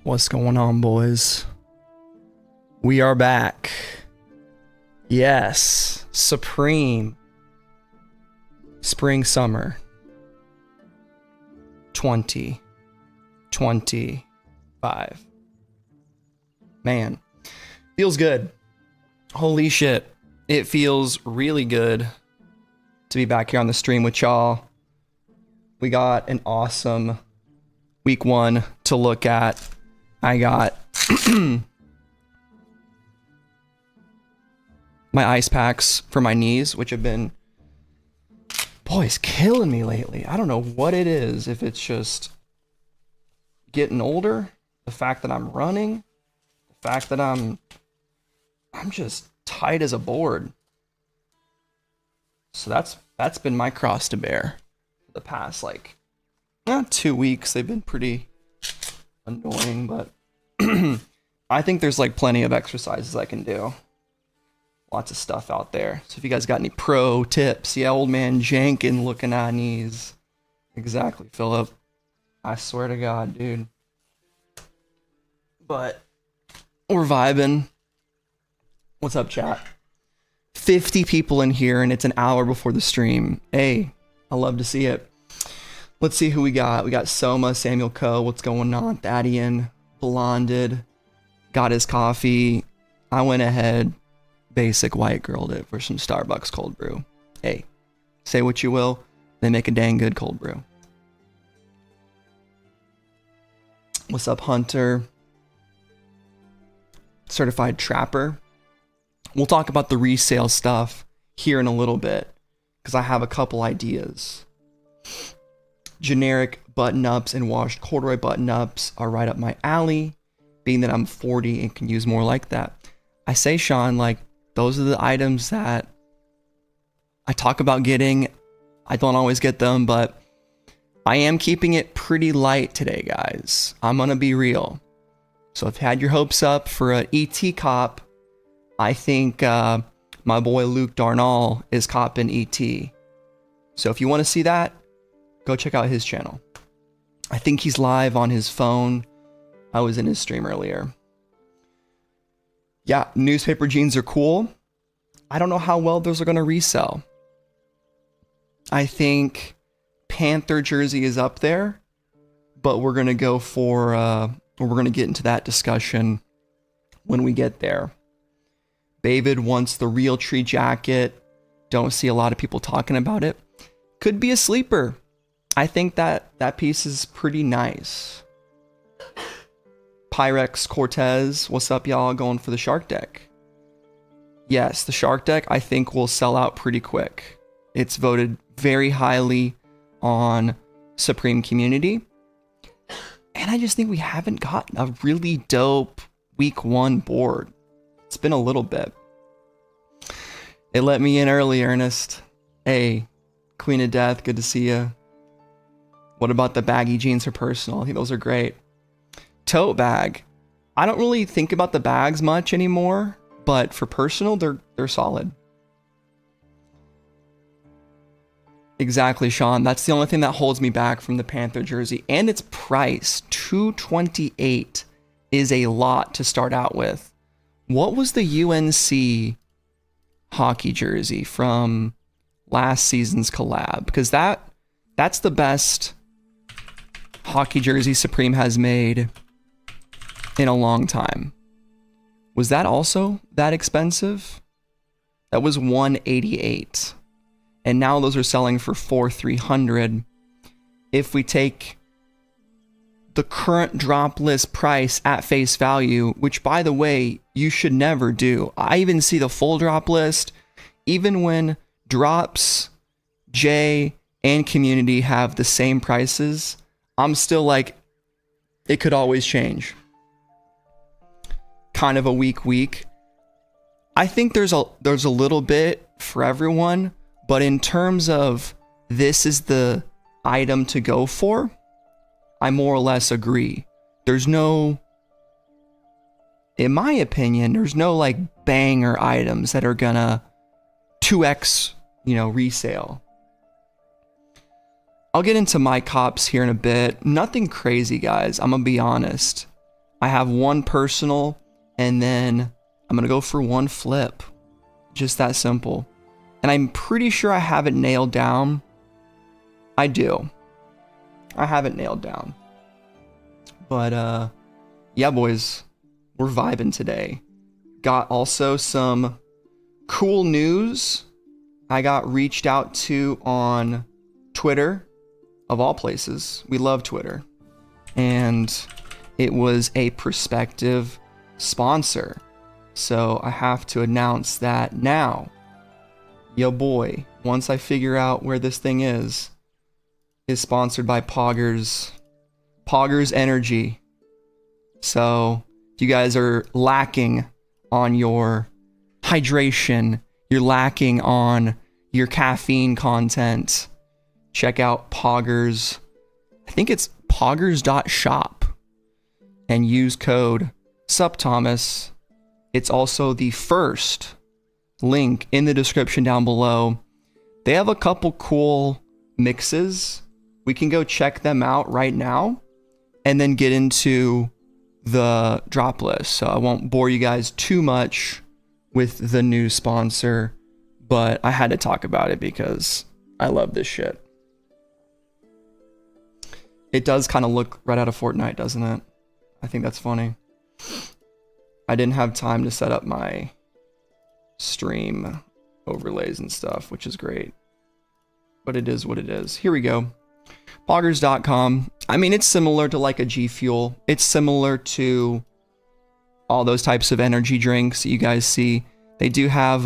What's going on, boys? We are back. Yes, Supreme Spring Summer 2025. Man, feels good. Holy shit. It feels really good to be back here on the stream with y'all. We got an awesome week one to look at. I got my ice packs for my knees, which have been boy's killing me lately. I don't know what it is. If it's just getting older, the fact that I'm running, the fact that I'm just tight as a board. So that's been my cross to bear for the past 2 weeks. They've been pretty annoying, but I think there's plenty of exercises I can do. Lots of stuff out there. So if you guys got any pro tips, yeah, old man Jankin looking at knees. Exactly, Philip. I swear to God, dude. But we're vibing. What's up, chat? 50 people in here, and it's an hour before the stream. Hey, I love to see it. Let's see who we got. We got Soma, Samuel Coe. What's going on? Thaddean, Blonded, got his coffee. I went ahead, basic white girled it for some Starbucks cold brew. Hey, say what you will, they make a dang good cold brew. What's up, Hunter? Certified Trapper. We'll talk about the resale stuff here in a little bit because I have a couple ideas. Generic button-ups and washed corduroy button-ups are right up my alley, being that I'm 40 and can use more like that. I say, Sean, those are the items that I talk about getting. I don't always get them, but I am keeping it pretty light today, guys. I'm going to be real. So if you had your hopes up for an ET cop, I think my boy Luke Darnall is copping ET. So if you want to see that, go check out his channel. I think he's live on his phone. I was in his stream earlier. Yeah, newspaper jeans are cool. I don't know how well those are going to resell. I think Panther jersey is up there, but we're going to go for, we're going to get into that discussion when we get there. David wants the real tree jacket. Don't see a lot of people talking about it. Could be a sleeper. I think that piece is pretty nice. Pyrex Cortez, what's up, y'all? Going for the shark deck. Yes, the shark deck I think will sell out pretty quick. It's voted very highly on Supreme Community. And I just think we haven't gotten a really dope week 1 board. It's been a little bit. It let me in early, Ernest. Hey, Queen of Death, good to see you. What about the baggy jeans for personal? I think those are great. Tote bag. I don't really think about the bags much anymore, but for personal, they're solid. Exactly, Sean. That's the only thing that holds me back from the Panther jersey. And its price, $228, is a lot to start out with. What was the UNC hockey jersey from last season's collab? Because that's the best hockey jersey Supreme has made in a long time. Was that also that expensive? That was $188. And now those are selling for $4,300. If we take the current drop list price at face value, which by the way, you should never do. I even see the full drop list, even when drops, J, and community have the same prices, I'm still it could always change. Kind of a weak week. I think there's a little bit for everyone, but in terms of this is the item to go for, I more or less agree. There's no, in my opinion, there's no banger items that are gonna 2x, resale. I'll get into my cops here in a bit. Nothing crazy, guys. I'm gonna be honest. I have one personal, and then I'm gonna go for one flip. Just that simple. And I'm pretty sure I have it nailed down. I do. I have it nailed down. But yeah, boys, we're vibing today. Got also some cool news. I got reached out to on Twitter, of all places. We love Twitter. And it was a prospective sponsor. So I have to announce that now. Yo boy, once I figure out where this thing is sponsored by Poggers Energy. So if you guys are lacking on your hydration, you're lacking on your caffeine content, check out Poggers. I think it's poggers.shop and use code SupThomas. It's also the first link in the description down below. They have a couple cool mixes. We can go check them out right now and then get into the drop list. So I won't bore you guys too much with the new sponsor, but I had to talk about it because I love this shit. It does kind of look right out of Fortnite, doesn't it? I think that's funny. I didn't have time to set up my stream overlays and stuff, which is great. But it is what it is. Here we go. Poggers.com. I mean, it's similar to like a G Fuel. It's similar to all those types of energy drinks that you guys see. They do have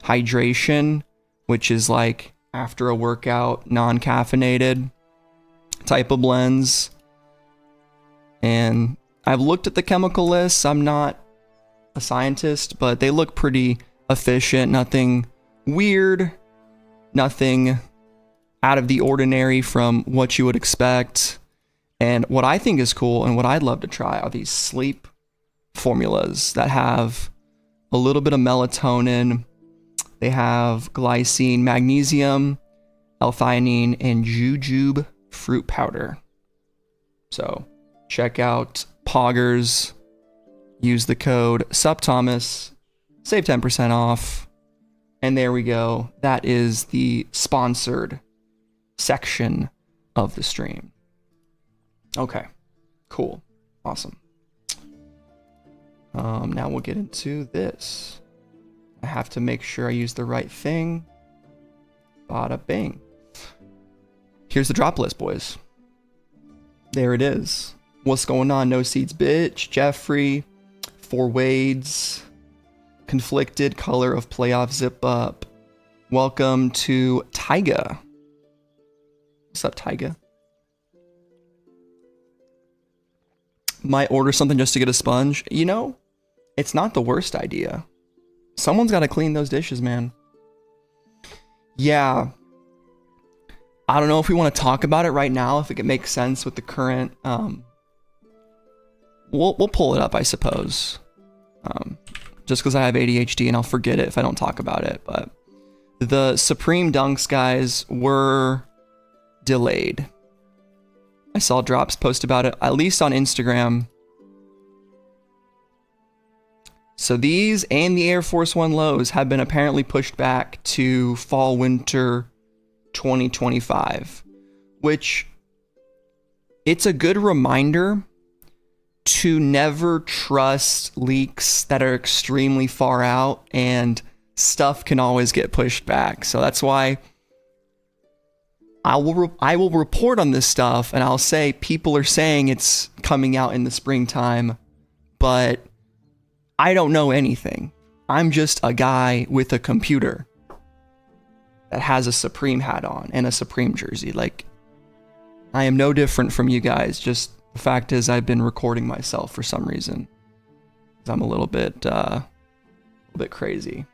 hydration, which is like after a workout, non-caffeinated type of blends. And I've looked at the chemical lists. I'm not a scientist, but they look pretty efficient. Nothing weird, nothing out of the ordinary from what you would expect. And what I think is cool and what I'd love to try are these sleep formulas that have a little bit of melatonin. They have glycine, magnesium, L-theanine, and jujube fruit powder. So check out Poggers. Use the code SupThomas. Save 10% off. And there we go. That is the sponsored section of the stream. Okay, cool, awesome. Now we'll get into this. I have to make sure I use the right thing. Bada bing. Here's the drop list, boys. There it is. What's going on? No Seeds Bitch, Jeffrey, Four Wades, Conflicted, Color of Playoff Zip Up. Welcome to Tyga. What's up, Tyga? Might order something just to get a sponge. You know, it's not the worst idea. Someone's got to clean those dishes, man. Yeah. I don't know if we want to talk about it right now, if it makes sense with the current... We'll pull it up, I suppose. Just because I have ADHD and I'll forget it if I don't talk about it. But the Supreme Dunks guys were delayed. I saw Drops post about it, at least on Instagram. So these and the Air Force One lows have been apparently pushed back to fall winter 2025, which it's a good reminder to never trust leaks that are extremely far out, and stuff can always get pushed back. So that's why I will report on this stuff, and I'll say people are saying it's coming out in the springtime, but I don't know anything. I'm just a guy with a computer that has a Supreme hat on and a Supreme jersey. Like, I am no different from you guys. Just the fact is I've been recording myself for some reason. I'm a little bit crazy.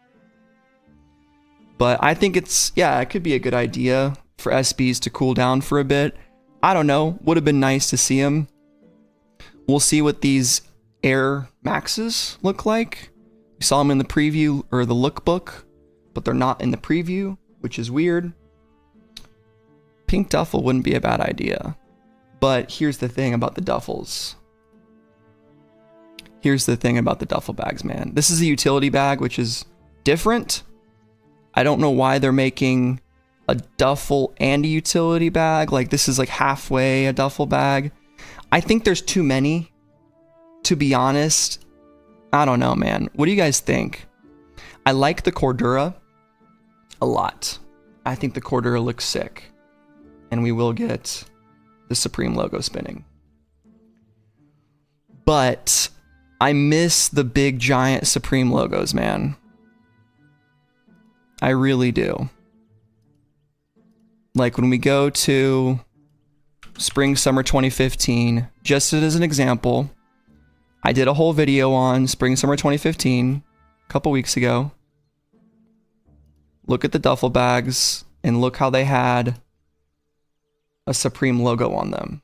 But I think it could be a good idea for SBs to cool down for a bit. I don't know. Would have been nice to see them. We'll see what these Air Maxes look like. We saw them in the preview or the lookbook, but they're not in the preview, which is weird. Pink duffel wouldn't be a bad idea. But here's the thing about the duffels. Here's the thing about the duffel bags, man. This is a utility bag, which is different. I don't know why they're making a duffel and a utility bag. Like, this is like halfway a duffel bag. I think there's too many, to be honest. I don't know, man. What do you guys think? I like the Cordura a lot. I think the Cordura looks sick. And we will get the Supreme logo spinning. But I miss the big giant Supreme logos, man. I really do. Like when we go to spring, summer 2015, just as an example, I did a whole video on spring, summer 2015 a couple weeks ago. Look at the duffel bags and look how they had a Supreme logo on them.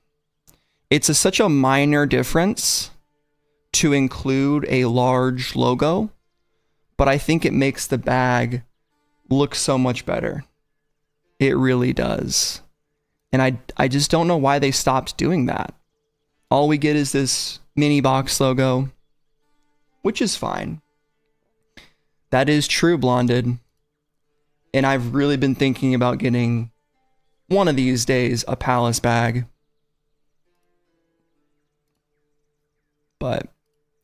It's such a minor difference to include a large logo, but I think it makes the bag look so much better. It really does. And I just don't know why they stopped doing that. All we get is this mini box logo, which is fine. That is true, Blonded. And I've really been thinking about getting one of these days a Palace bag. But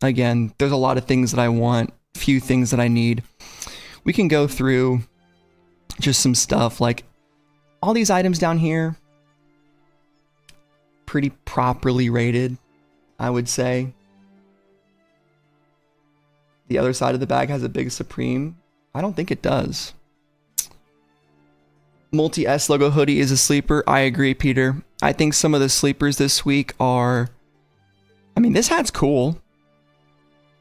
again, there's a lot of things that I want, few things that I need. We can go through just some stuff like all these items down here, pretty properly rated, I would say. The other side of the bag has a big Supreme. I don't think it does. Multi-S logo hoodie is a sleeper. I agree, Peter. I think some of the sleepers this week are... I mean, this hat's cool.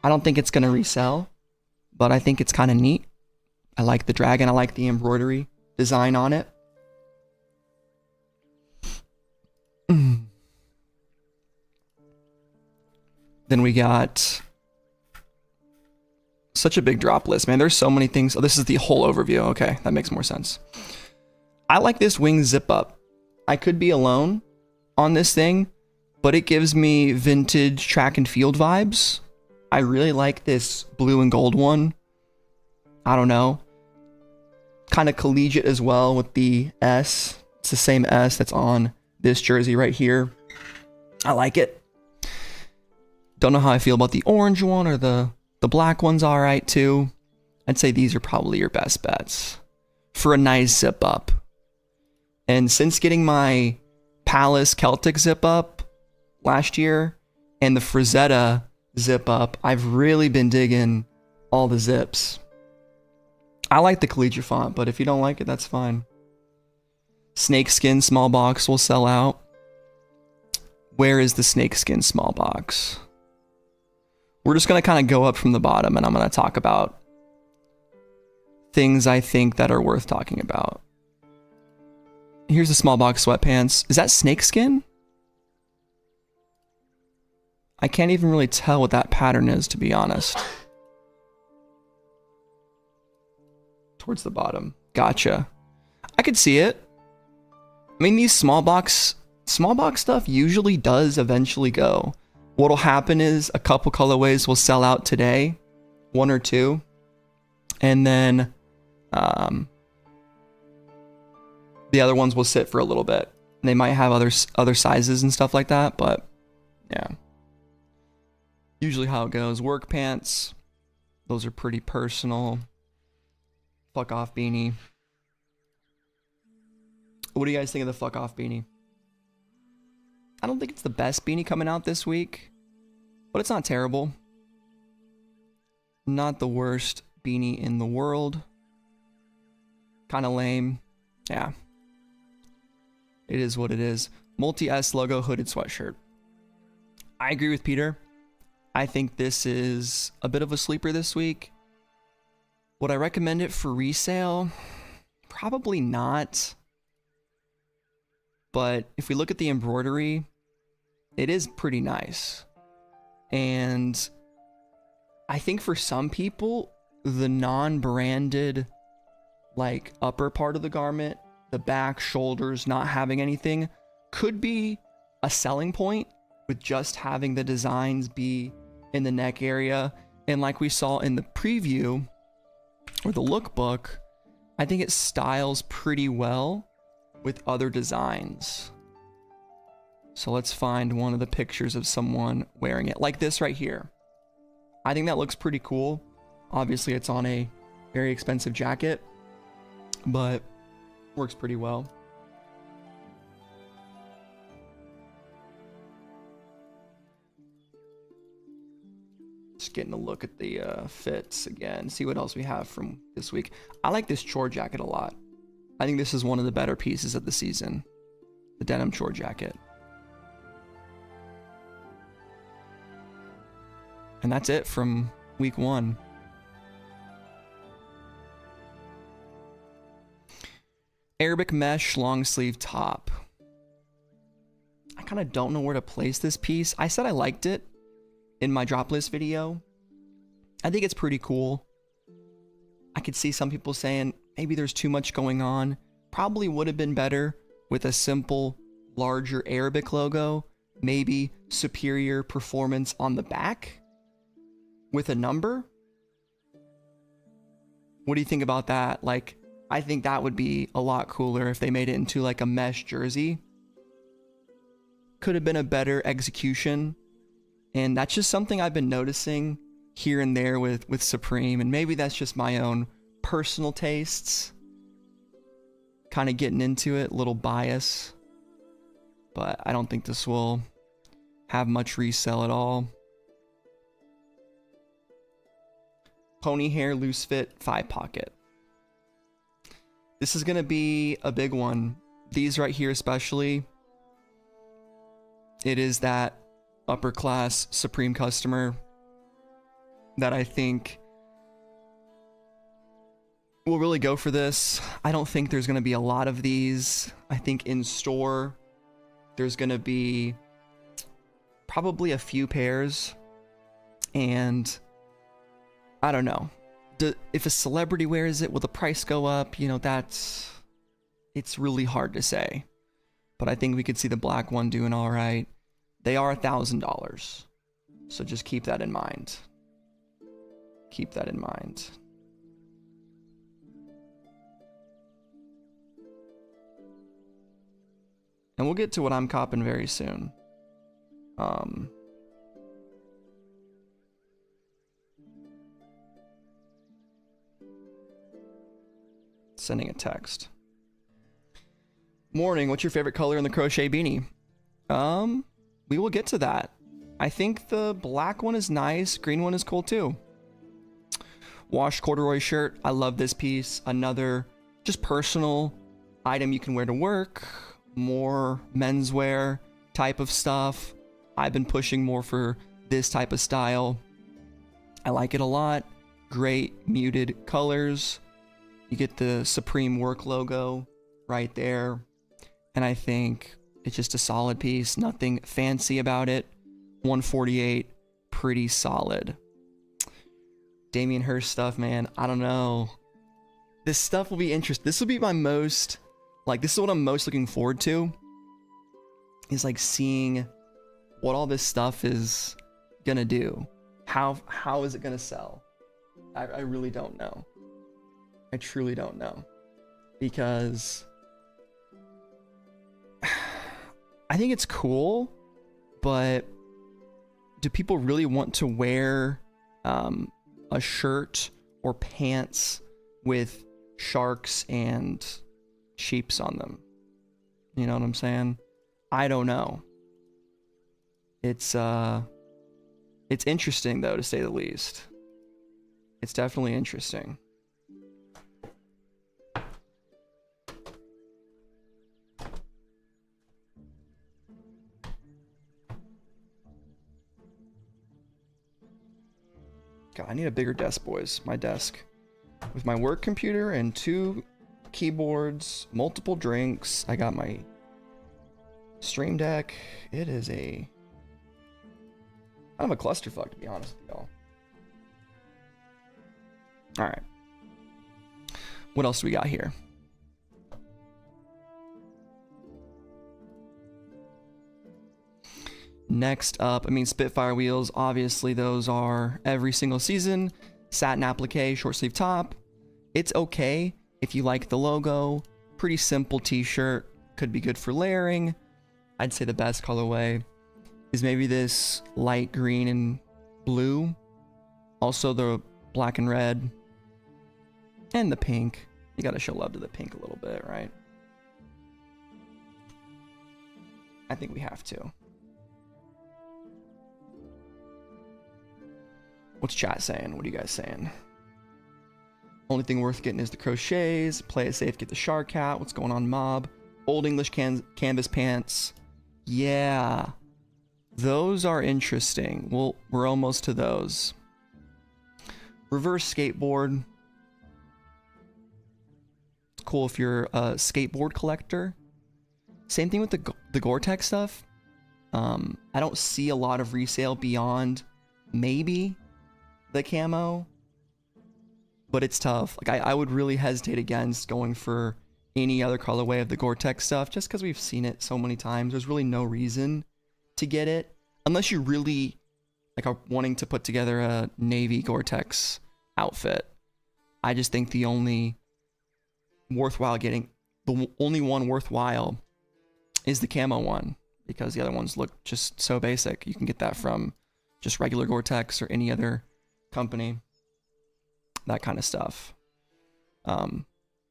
I don't think it's going to resell, but I think it's kind of neat. I like the dragon. I like the embroidery design on it. Then we got such a big drop list, man. There's so many things. Oh, this is the whole overview. Okay, that makes more sense. I like this wing zip up. I could be alone on this thing, but it gives me vintage track and field vibes. I really like this blue and gold one. I don't know. Kind of collegiate as well with the S. It's the same S that's on this jersey right here. I like it. Don't know how I feel about the orange one, or the black one's all right too. I'd say these are probably your best bets for a nice zip up. And since getting my Palace Celtic zip up last year and the Frazetta zip up, I've really been digging all the zips. I like the collegiate font, but if you don't like it, that's fine. Snakeskin small box will sell out. Where is the snakeskin small box? We're just going to kind of go up from the bottom, and I'm going to talk about things I think that are worth talking about. Here's the small box sweatpants. Is that snakeskin? I can't even really tell what that pattern is, to be honest. Towards the bottom. Gotcha. I could see it. I mean, these small box stuff usually does eventually go. What'll happen is a couple colorways will sell out today, one or two, and then the other ones will sit for a little bit. And they might have other sizes and stuff like that, but yeah. Usually how it goes. Work pants, those are pretty personal. Fuck off beanie. What do you guys think of the fuck off beanie? I don't think it's the best beanie coming out this week, but it's not terrible. Not the worst beanie in the world. Kind of lame. Yeah. It is what it is. Multi-S logo hooded sweatshirt. I agree with Peter. I think this is a bit of a sleeper this week. Would I recommend it for resale? Probably not. But if we look at the embroidery, it is pretty nice. And I think for some people, the non-branded, like, upper part of the garment, the back, shoulders, not having anything, could be a selling point with just having the designs be in the neck area. And like we saw in the preview, or the lookbook, I think it styles pretty well with other designs. So let's find one of the pictures of someone wearing it, like this right here. I think that looks pretty cool. Obviously it's on a very expensive jacket, but works pretty well. Just getting a look at the fits again, see what else we have from this week. I like this chore jacket a lot. I think this is one of the better pieces of the season. The denim short jacket. And that's it from week 1. Arabic mesh long sleeve top. I kind of don't know where to place this piece. I said I liked it in my drop list video. I think it's pretty cool. I could see some people saying maybe there's too much going on. Probably would have been better with a simple, larger Arabic logo. Maybe superior performance on the back with a number. What do you think about that? Like, I think that would be a lot cooler if they made it into like a mesh jersey. Could have been a better execution. And that's just something I've been noticing here and there with Supreme. And maybe that's just my own personal tastes. Kind of getting into it, a little bias. But I don't think this will have much resell at all. Pony hair, loose fit, 5 pocket. This is going to be a big one. These right here especially. It is that upper class Supreme customer that I think will really go for this. I don't think there's going to be a lot of these. I think in store there's going to be probably a few pairs. And I don't know. If a celebrity wears it, will the price go up? You know, it's really hard to say. But I think we could see the black one doing all right. They are $1,000. So just keep that in mind. Keep that in mind. And we'll get to what I'm copping very soon. Sending a text. Morning, what's your favorite color in the crochet beanie? We will get to that. I think the black one is nice. Green one is cool too. Washed corduroy shirt. I love this piece. Another just personal item you can wear to work. More menswear type of stuff. I've been pushing more for this type of style. I like it a lot. Great muted colors. You get the Supreme work logo right there. And I think it's just a solid piece. Nothing fancy about it. 148, pretty solid. Damien Hirst stuff, man. I don't know. This stuff will be interesting. This will be my most, like, this is what I'm most looking forward to. Is like seeing what all this stuff is gonna do. How is it gonna sell? I really don't know. I truly don't know. Because I think it's cool, but do people really want to wear a shirt or pants with sharks and sheeps on them? You know what I'm saying? I don't know. It's interesting though, to say the least. It's definitely interesting. God, I need a bigger desk, boys. My desk. With my work computer and 2 keyboards, multiple drinks. I got my Stream Deck. It is kind of a clusterfuck, to be honest with y'all. Alright. What else do we got here? Next up, I mean, Spitfire wheels, obviously those are every single season. Satin applique, short sleeve top. It's okay if you like the logo. Pretty simple t-shirt. Could be good for layering. I'd say the best colorway is maybe this light green and blue. Also the black and red. And the pink. You gotta show love to the pink a little bit, right? I think we have to. What's chat saying? What are you guys saying? Only thing worth getting is the crochets. Play it safe, get the shark hat. What's going on, mob? Old English canvas pants. Yeah. Those are interesting. Well, we're almost to those. Reverse skateboard. It's cool if you're a skateboard collector. Same thing with the Gore-Tex stuff. I don't see a lot of resale beyond maybe the camo, but it's tough. Like I would really hesitate against going for any other colorway of the Gore-Tex stuff just because we've seen it so many times. There's really no reason to get it unless you really like are wanting to put together a navy Gore-Tex outfit. I just think the only one worthwhile is the camo one, because the other ones look just so basic. You can get that from just regular Gore-Tex or any other company. That kind of stuff.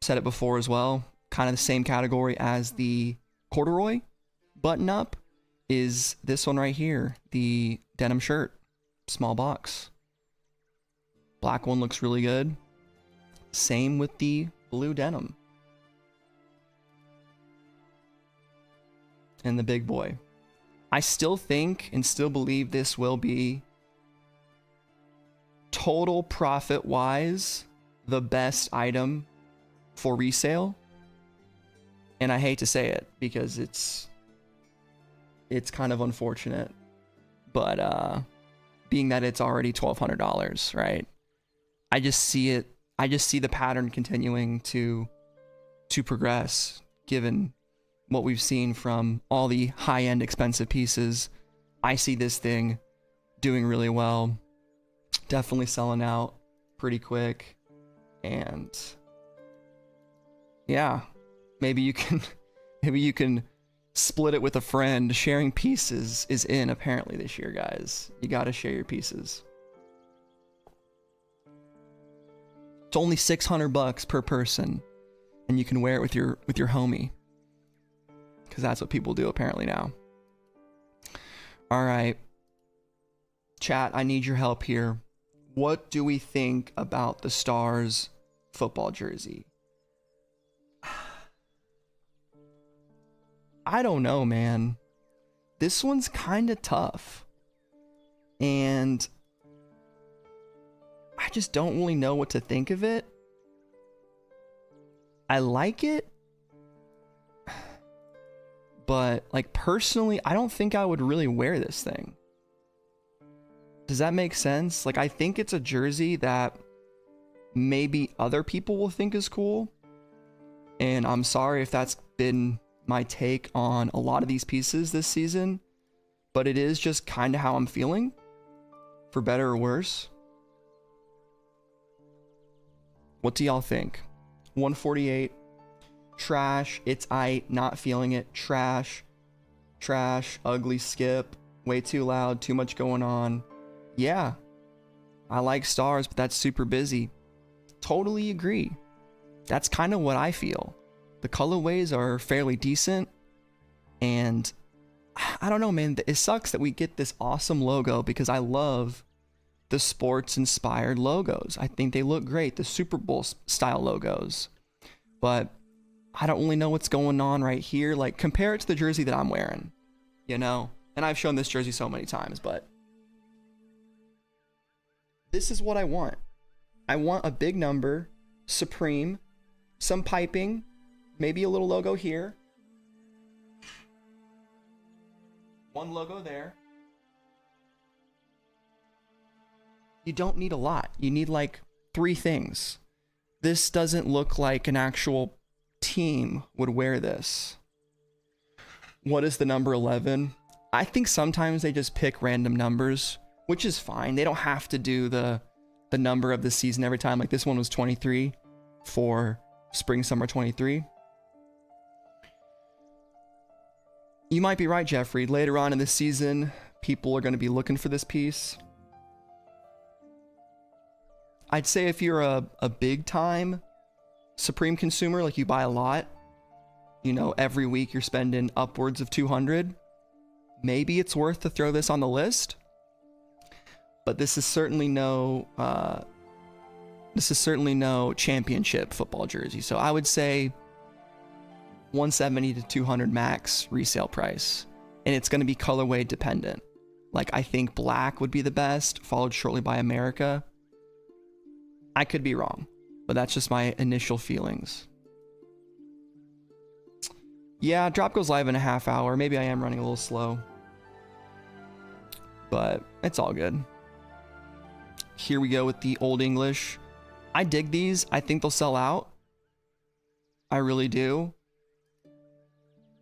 Said it before as well. Kind of the same category as the corduroy button-up is this one right here. The denim shirt. Small box. Black one looks really good. Same with the blue denim. And the big boy. I still think and still believe this will be total profit wise the best item for resale. And I hate to say it because it's kind of unfortunate, but being that it's already $1,200, right? I just see the pattern continuing to progress given what we've seen from all the high-end expensive pieces. I see this thing doing really well, definitely selling out pretty quick, and yeah, maybe you can split it with a friend. Sharing pieces is in apparently this year, guys. You gotta share your pieces. It's only $600 per person, and you can wear it with your homie. Because that's what people do apparently now. All right. Chat, I need your help here. What do we think about the Stars football jersey? I don't know, man. This one's kind of tough. And I just don't really know what to think of it. I like it. But, like, personally, I don't think I would really wear this thing. Does that make sense? Like, I think it's a jersey that maybe other people will think is cool. And I'm sorry if that's been my take on a lot of these pieces this season. But it is just kind of how I'm feeling. For better or worse. What do y'all think? 148. Trash, it's not feeling it. Trash, ugly skip, way too loud, too much going on. Yeah, I like Stars, but that's super busy. Totally agree. That's kind of what I feel. The colorways are fairly decent, and I don't know, man, it sucks that we get this awesome logo because I love the sports inspired logos. I think they look great, the Super Bowl style logos, but I don't really know what's going on right here. Like, compare it to the jersey that I'm wearing, you know? And I've shown this jersey so many times, but this is what I want. I want a big number, Supreme, some piping, maybe a little logo here. One logo there. You don't need a lot. You need like 3 things. This doesn't look like an actual team would wear this. What is the number 11? I think sometimes they just pick random numbers, which is fine. They don't have to do the number of the season every time. Like this one was 23 for spring summer 23. You might be right, Jeffrey. Later on in the season, people are going to be looking for this piece. I'd say if you're a big time Supreme consumer, like you buy a lot, you know, every week you're spending upwards of 200, maybe it's worth to throw this on the list. But this is certainly no This is certainly no championship football jersey. So I would say 170 to 200 max resale price. And it's going to be colorway dependent. Like, I think black would be the best, followed shortly by America. I could be wrong, but that's just my initial feelings. Yeah, drop goes live in a half hour. Maybe I am running a little slow, but it's all good. Here we go with the Old English. I dig these. I think they'll sell out. I really do.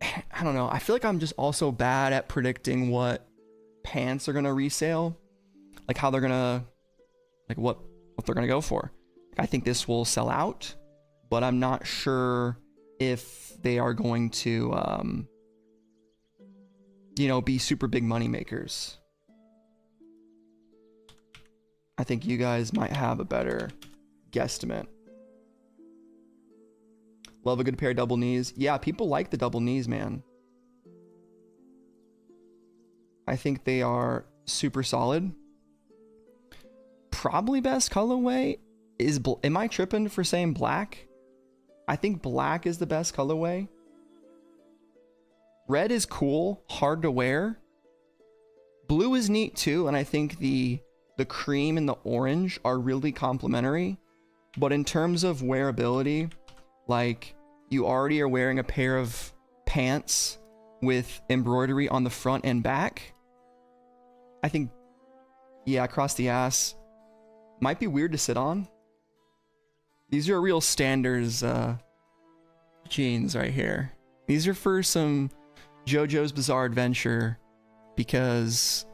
I don't know. I feel like I'm just also bad at predicting what pants are going to resale. Like how they're going to, like what they're going to go for. I think this will sell out, but I'm not sure if they are going to, be super big money makers. I think you guys might have a better guesstimate. Love a good pair of double knees. Yeah, people like the double knees, man. I think they are super solid. Probably best colorway is... Am I tripping for saying black? I think black is the best colorway. Red is cool, hard to wear. Blue is neat too, and I think the cream and the orange are really complementary. But in terms of wearability, like, you already are wearing a pair of pants with embroidery on the front and back. I think, yeah, across the ass might be weird to sit on. These are real standards jeans right here. These are for some JoJo's Bizarre Adventure because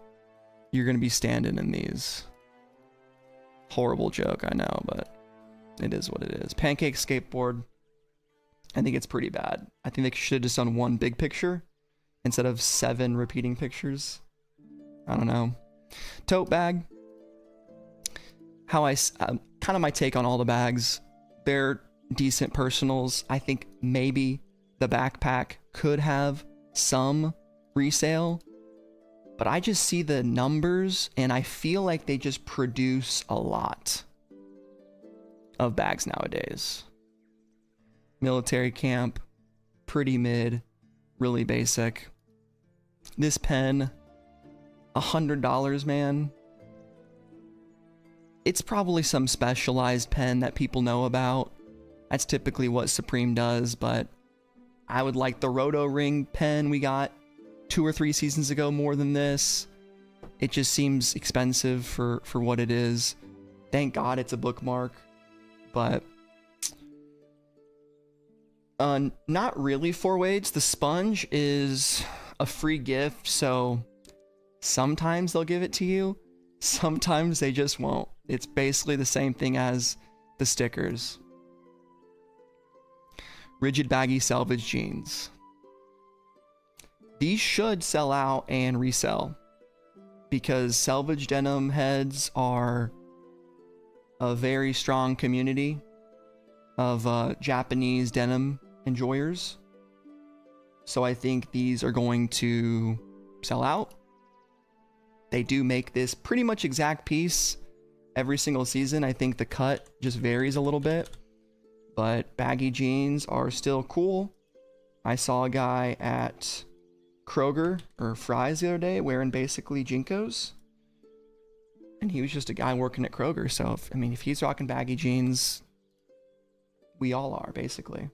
you're going to be standing in these. Horrible joke, I know, but it is what it is. Pancake skateboard. I think it's pretty bad. I think they should have just done one big picture instead of 7 repeating pictures. I don't know. Tote bag. How kind of my take on all the bags. They're decent personals. I think maybe the backpack could have some resale, but I just see the numbers and I feel like they just produce a lot of bags nowadays. Military camp, pretty mid, really basic. This pen, $100, man. It's probably some specialized pen that people know about. That's typically what Supreme does, but I would like the Roto Ring pen we got 2 or 3 seasons ago more than this. It just seems expensive for what it is. Thank God it's a bookmark, but not really for weights. The sponge is a free gift, so sometimes they'll give it to you. Sometimes they just won't. It's basically the same thing as the stickers. Rigid baggy selvage jeans. These should sell out and resell because selvage denim heads are a very strong community of Japanese denim enjoyers. So I think these are going to sell out. They do make this pretty much exact piece every single season. I think the cut just varies a little bit, but baggy jeans are still cool. I saw a guy at Kroger or Fry's the other day wearing basically Jinkos, and he was just a guy working at Kroger. So if he's rocking baggy jeans, we all are basically.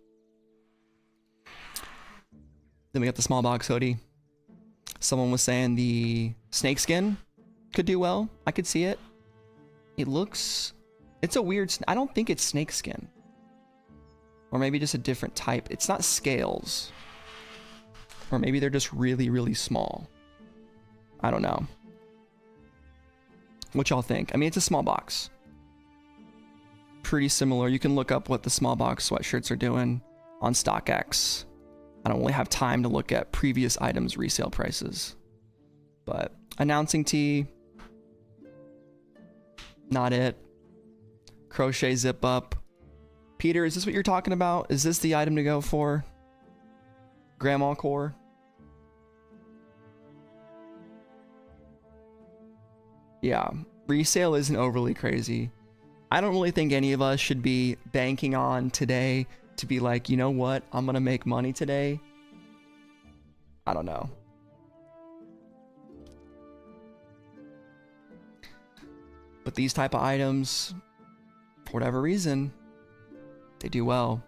Then we got the small box hoodie. Someone was saying the snakeskin could do well. I could see it. It's a weird, I don't think it's snakeskin. Or maybe just a different type. It's not scales. Or maybe they're just really, really small. I don't know. What y'all think? It's a small box. Pretty similar. You can look up what the small box sweatshirts are doing on StockX. I don't really have time to look at previous items' resale prices. But announcing tee, not it. Crochet zip up. Peter, is this what you're talking about? Is this the item to go for? Grandma core? Yeah, resale isn't overly crazy. I don't really think any of us should be banking on today to be like, you know what, I'm gonna make money today. I don't know. But these type of items, for whatever reason, they do well.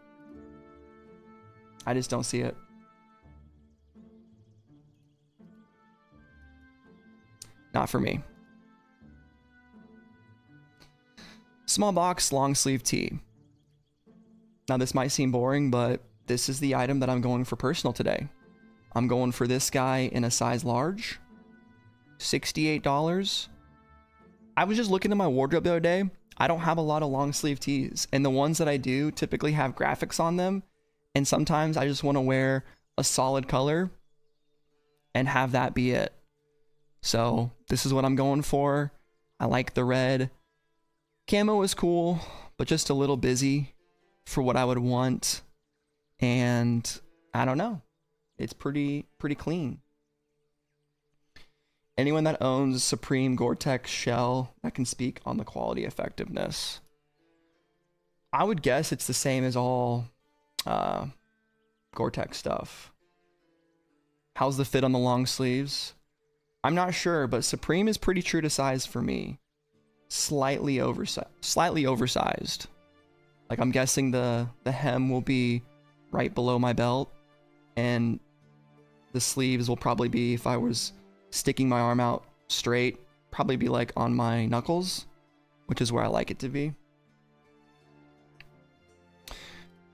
I just don't see it. Not for me. Small box long sleeve tee. Now this might seem boring, but this is the item that I'm going for personal today. I'm going for this guy in a size large. $68. I was just looking at my wardrobe the other day. I don't have a lot of long sleeve tees, and the ones that I do typically have graphics on them, and sometimes I just want to wear a solid color and have that be it. So this is what I'm going for. I like the red. Camo is cool, but just a little busy for what I would want, and I don't know. It's pretty clean. Anyone that owns Supreme Gore-Tex shell that can speak on the quality effectiveness. I would guess it's the same as all Gore-Tex stuff. How's the fit on the long sleeves? I'm not sure, but Supreme is pretty true to size for me. Slightly oversized. Like, I'm guessing the hem will be right below my belt, and the sleeves will probably be, if I was sticking my arm out straight, probably be like on my knuckles, which is where I like it to be.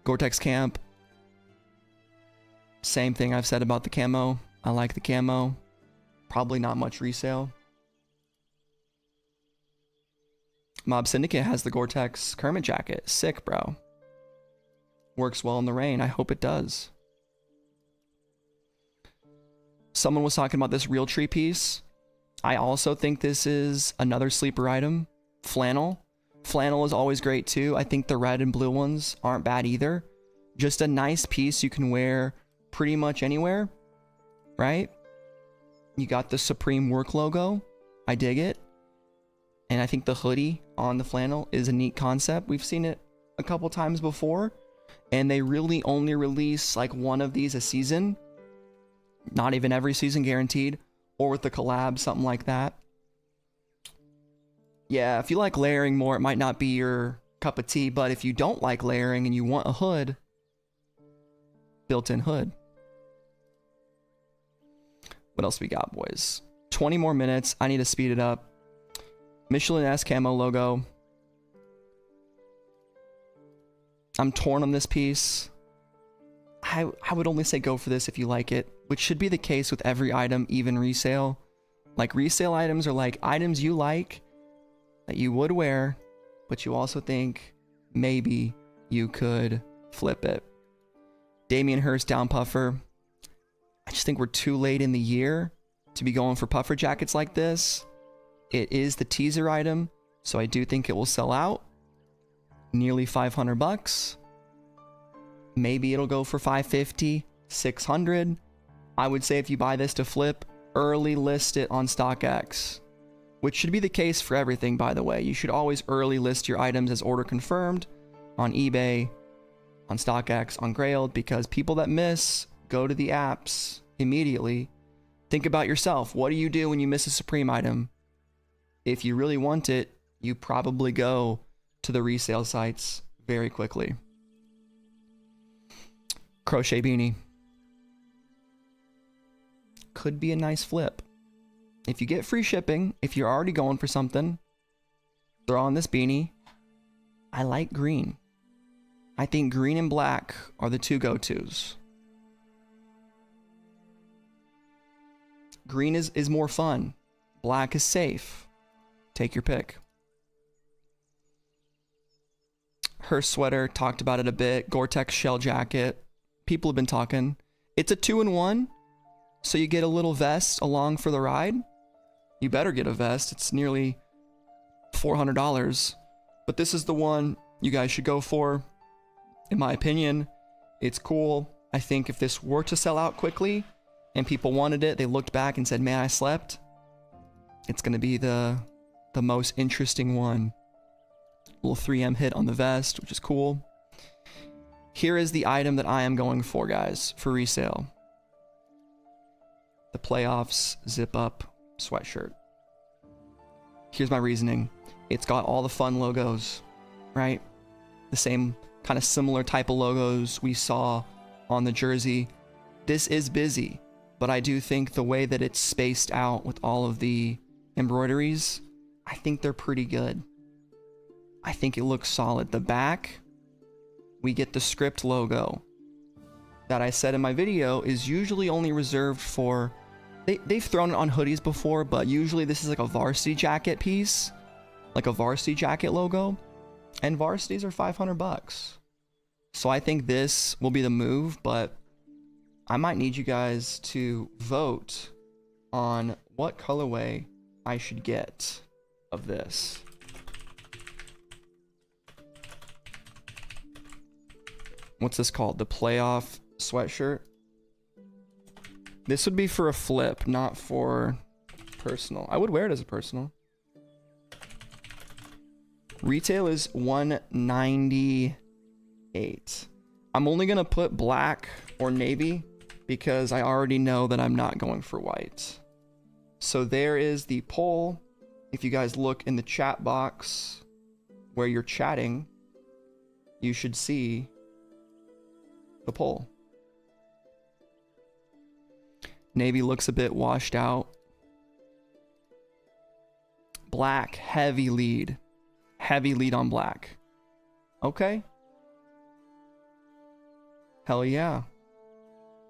Gore-Tex Camp. Same thing I've said about the camo. I like the camo. Probably not much resale. Mob Syndicate has the Gore-Tex Kermit jacket. Sick, bro. Works well in the rain. I hope it does. Someone was talking about this Realtree piece. I also think this is another sleeper item. Flannel. Flannel is always great too. I think the red and blue ones aren't bad either. Just a nice piece you can wear pretty much anywhere, right? You got the Supreme work logo. I dig it. And I think the hoodie on the flannel is a neat concept. We've seen it a couple times before, and they really only release like one of these a season. Not even every season guaranteed, or with the collab, something like that. Yeah, if you like layering more, it might not be your cup of tea, but if you don't like layering and you want a hood, built-in hood. What else we got, boys? 20 more minutes. I need to speed it up. Michelin S camo logo. I'm torn on this piece. I would only say go for this if you like it, which should be the case with every item, even resale. Like, resale items are like items you like that you would wear, but you also think maybe you could flip it. Damien Hirst down puffer. I just think we're too late in the year to be going for puffer jackets like this. It is the teaser item, so I do think it will sell out. Nearly $500. Maybe it'll go for $550, $600. I would say if you buy this to flip, early list it on StockX, which should be the case for everything, by the way. You should always early list your items as order confirmed on eBay, on StockX, on Grailed, because people that miss go to the apps immediately. Think about yourself. What do you do when you miss a Supreme item? If you really want it, you probably go to the resale sites very quickly. Crochet beanie. Could be a nice flip. If you get free shipping, if you're already going for something, throw on this beanie. I like green. I think green and black are the two go-tos. Green is more fun. Black is safe. Take your pick. Her sweater, talked about it a bit. Gore-Tex shell jacket. People have been talking. It's a 2-in-1, so you get a little vest along for the ride. You better get a vest. It's nearly $400. But this is the one you guys should go for. In my opinion, it's cool. I think if this were to sell out quickly and people wanted it, they looked back and said, man, I slept. It's going to be the most interesting one Little 3M hit on the vest, which is cool. Here is the item that I am going for, guys, for resale. The Playoffs Zip Up sweatshirt. Here's my reasoning. It's got all the fun logos, right? The same kind of similar type of logos we saw on the jersey. This is busy, but I do think the way that it's spaced out with all of the embroideries, I think they're pretty good. I think it looks solid. The back, we get the script logo that I said in my video is usually only reserved for, they've thrown it on hoodies before, but usually this is like a varsity jacket piece, like a varsity jacket logo, and varsities are 500 bucks. So I think this will be the move, but I might need you guys to vote on what colorway I should get of this. What's this called? The playoff sweatshirt. This would be for a flip, not for personal. I would wear it as a personal. Retail is $198. I'm only gonna put black or navy because I already know that I'm not going for white. So there is the poll. If you guys look in the chat box where you're chatting, you should see the poll. Navy looks a bit washed out. Black, heavy lead. Heavy lead on black. Okay. Hell yeah.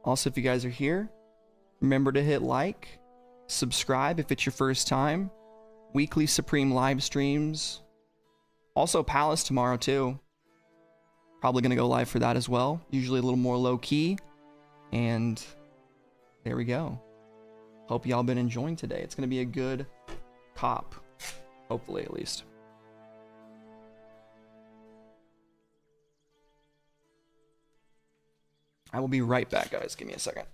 Also, if you guys are here, remember to hit like, subscribe if it's your first time. Weekly Supreme live streams. Also Palace tomorrow too. Probably going to go live for that as well. Usually a little more low key. And there we go. Hope y'all been enjoying today. It's going to be a good cop. Hopefully, at least. I will be right back, guys. Give me a second.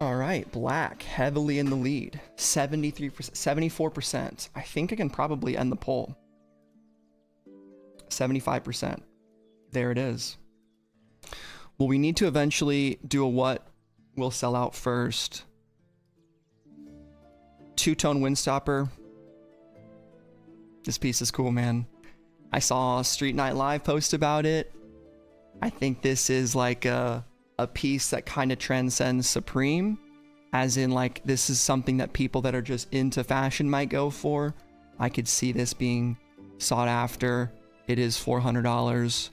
All right, black, heavily in the lead. 73%, 74%. I think I can probably end the poll. 75%. There it is. Well, we need to eventually do a what will sell out first. Two-tone windstopper. This piece is cool, man. I saw Street Night Live post about it. I think this is like a piece that kind of transcends Supreme, as in like this is something that people that are just into fashion might go for. I could see this being sought after. It is $400,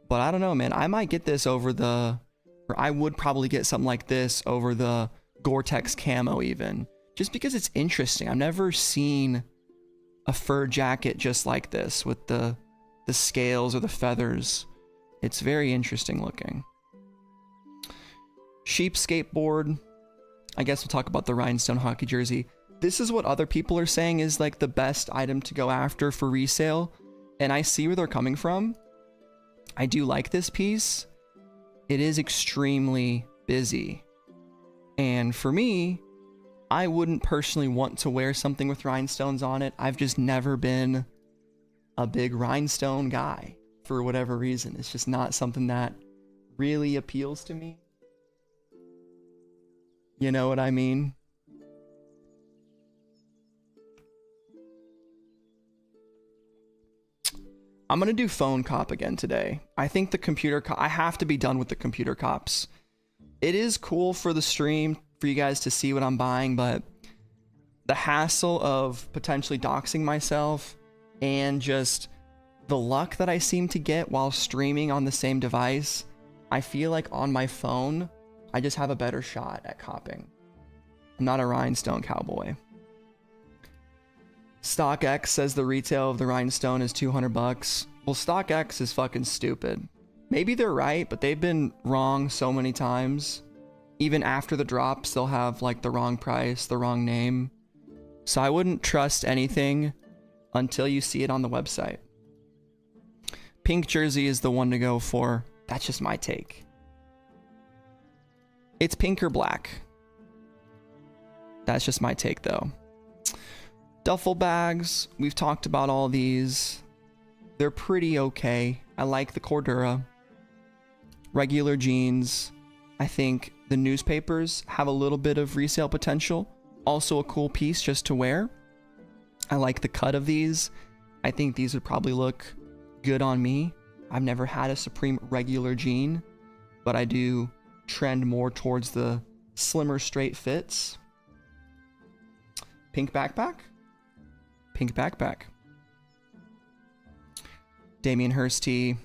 but I don't know, man. I might get this over the, or I would probably get something like this over the Gore-Tex camo even, just because it's interesting. I've never seen a fur jacket just like this with the scales or the feathers. It's very interesting looking. Sheep skateboard. I guess we'll talk about the rhinestone hockey jersey. This is what other people are saying is like the best item to go after for resale. And I see where they're coming from. I do like this piece. It is extremely busy. And for me, I wouldn't personally want to wear something with rhinestones on it. I've just never been a big rhinestone guy for whatever reason. It's just not something that really appeals to me. You know what I mean? I'm gonna do phone cop again today. I think the computer cop, I have to be done with the computer cops. It is cool for the stream for you guys to see what I'm buying, but the hassle of potentially doxing myself and just the luck that I seem to get while streaming on the same device, I feel like on my phone, I just have a better shot at copping. I'm not a rhinestone cowboy. StockX says the retail of the rhinestone is 200 bucks. Well, StockX is fucking stupid. Maybe they're right, but they've been wrong so many times. Even after the drops, they'll have like the wrong price, the wrong name. So I wouldn't trust anything until you see it on the website. Pink jersey is the one to go for. That's just my take. It's pink or black. That's just my take though. Duffel bags, we've talked about all these. They're pretty okay. I like the Cordura. Regular jeans. I think the newspapers have a little bit of resale potential. Also a cool piece just to wear. I like the cut of these. I think these would probably look good on me. I've never had a Supreme regular jean, but I do trend more towards the slimmer straight fits. Pink backpack. Pink backpack. Damien Hirst tee.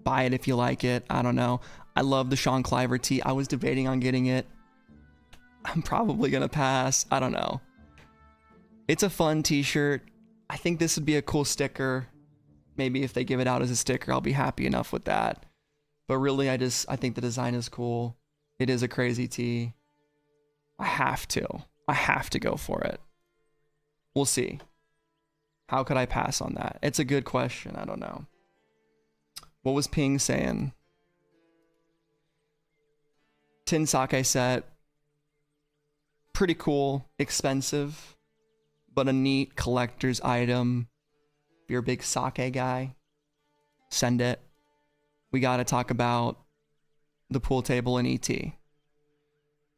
Buy it if you like it. I don't know. I love the Sean Cliver tee. I was debating on getting it. I'm probably gonna pass. I don't know. It's a fun t-shirt. I think this would be a cool sticker. Maybe if they give it out as a sticker, I'll be happy enough with that. But really, I think the design is cool. It is a crazy tee. I have to go for it. We'll see. How could I pass on that? It's a good question. I don't know. What was Ping saying? Tin sake set. Pretty cool. Expensive. But a neat collector's item. If you're a big sake guy, send it. We got to talk about the pool table in ET.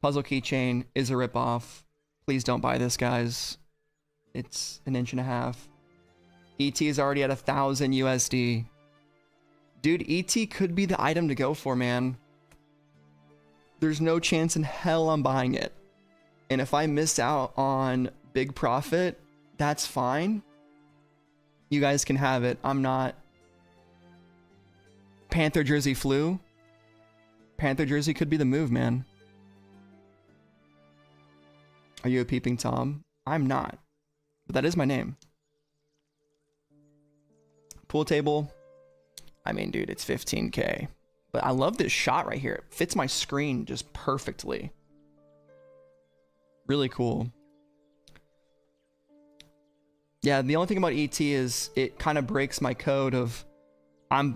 Puzzle keychain is a ripoff. Please don't buy this, guys. It's 1.5 inches. ET is already at 1,000 USD. Dude, ET could be the item to go for, man. There's no chance in hell I'm buying it. And if I miss out on big profit, that's fine. You guys can have it. I'm not. Panther jersey flew. Panther jersey could be the move, man. Are you a peeping Tom? I'm not. But that is my name. Pool table. I mean, dude, it's 15K. But I love this shot right here. It fits my screen just perfectly. Really cool. Yeah, the only thing about ET is it kind of breaks my code of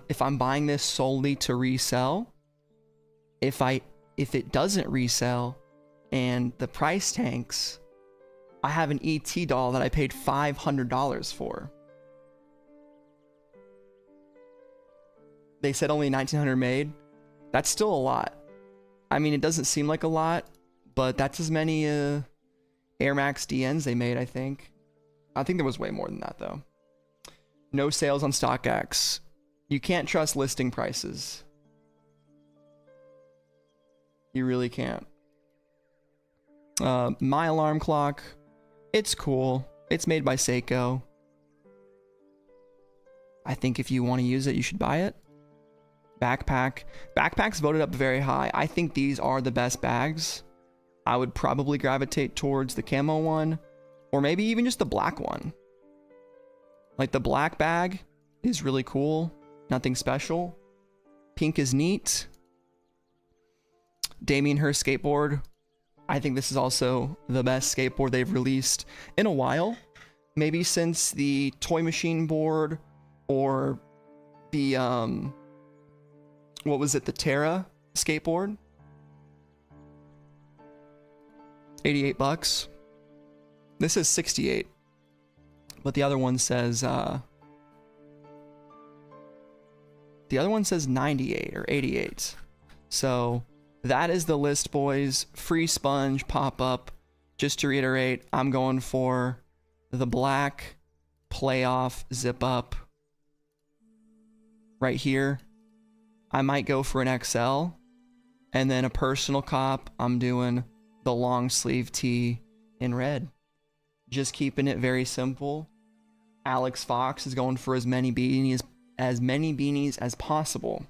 if I'm buying this solely to resell, if it doesn't resell and the price tanks, I have an ET doll that I paid $500 for. They said only 1,900 made. That's still a lot. I mean, it doesn't seem like a lot, but that's as many Air Max DNs they made, I think. I think there was way more than that, though. No sales on StockX. You can't trust listing prices. You really can't. My alarm clock. It's cool. It's made by Seiko. I think if you want to use it, you should buy it. Backpack. Backpacks voted up very high. I think these are the best bags. I would probably gravitate towards the camo one, or maybe even just the black one. Like the black bag is really cool. Nothing special. Pink is neat. Damien Hirst skateboard. I think this is also the best skateboard they've released in a while. Maybe since the Toy Machine board or the what was it, the Terra skateboard? $88. This is 68. But the other one says 98 or 88. So that is the list, boys. Free sponge pop-up. Just to reiterate, I'm going for the black playoff zip up right here. I might go for an XL, and then a personal cop, I'm doing the long sleeve tee in red. Just keeping it very simple. Alex Fox is going for as many beanies as possible.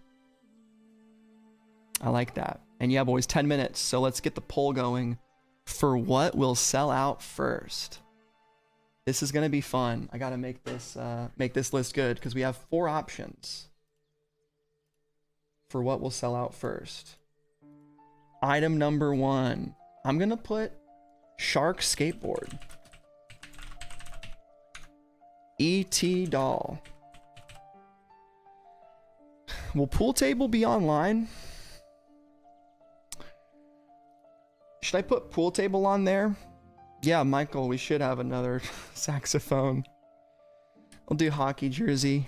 I like that. And yeah, boys, 10 minutes. So let's get the poll going for what will sell out first. This is gonna be fun. I gotta make this list good because we have 4 options for what will sell out first. Item number 1. I'm gonna put Shark Skateboard. ET doll. Will pool table be online? Should I put pool table on there? Yeah, Michael, we should have another saxophone. I'll do hockey jersey.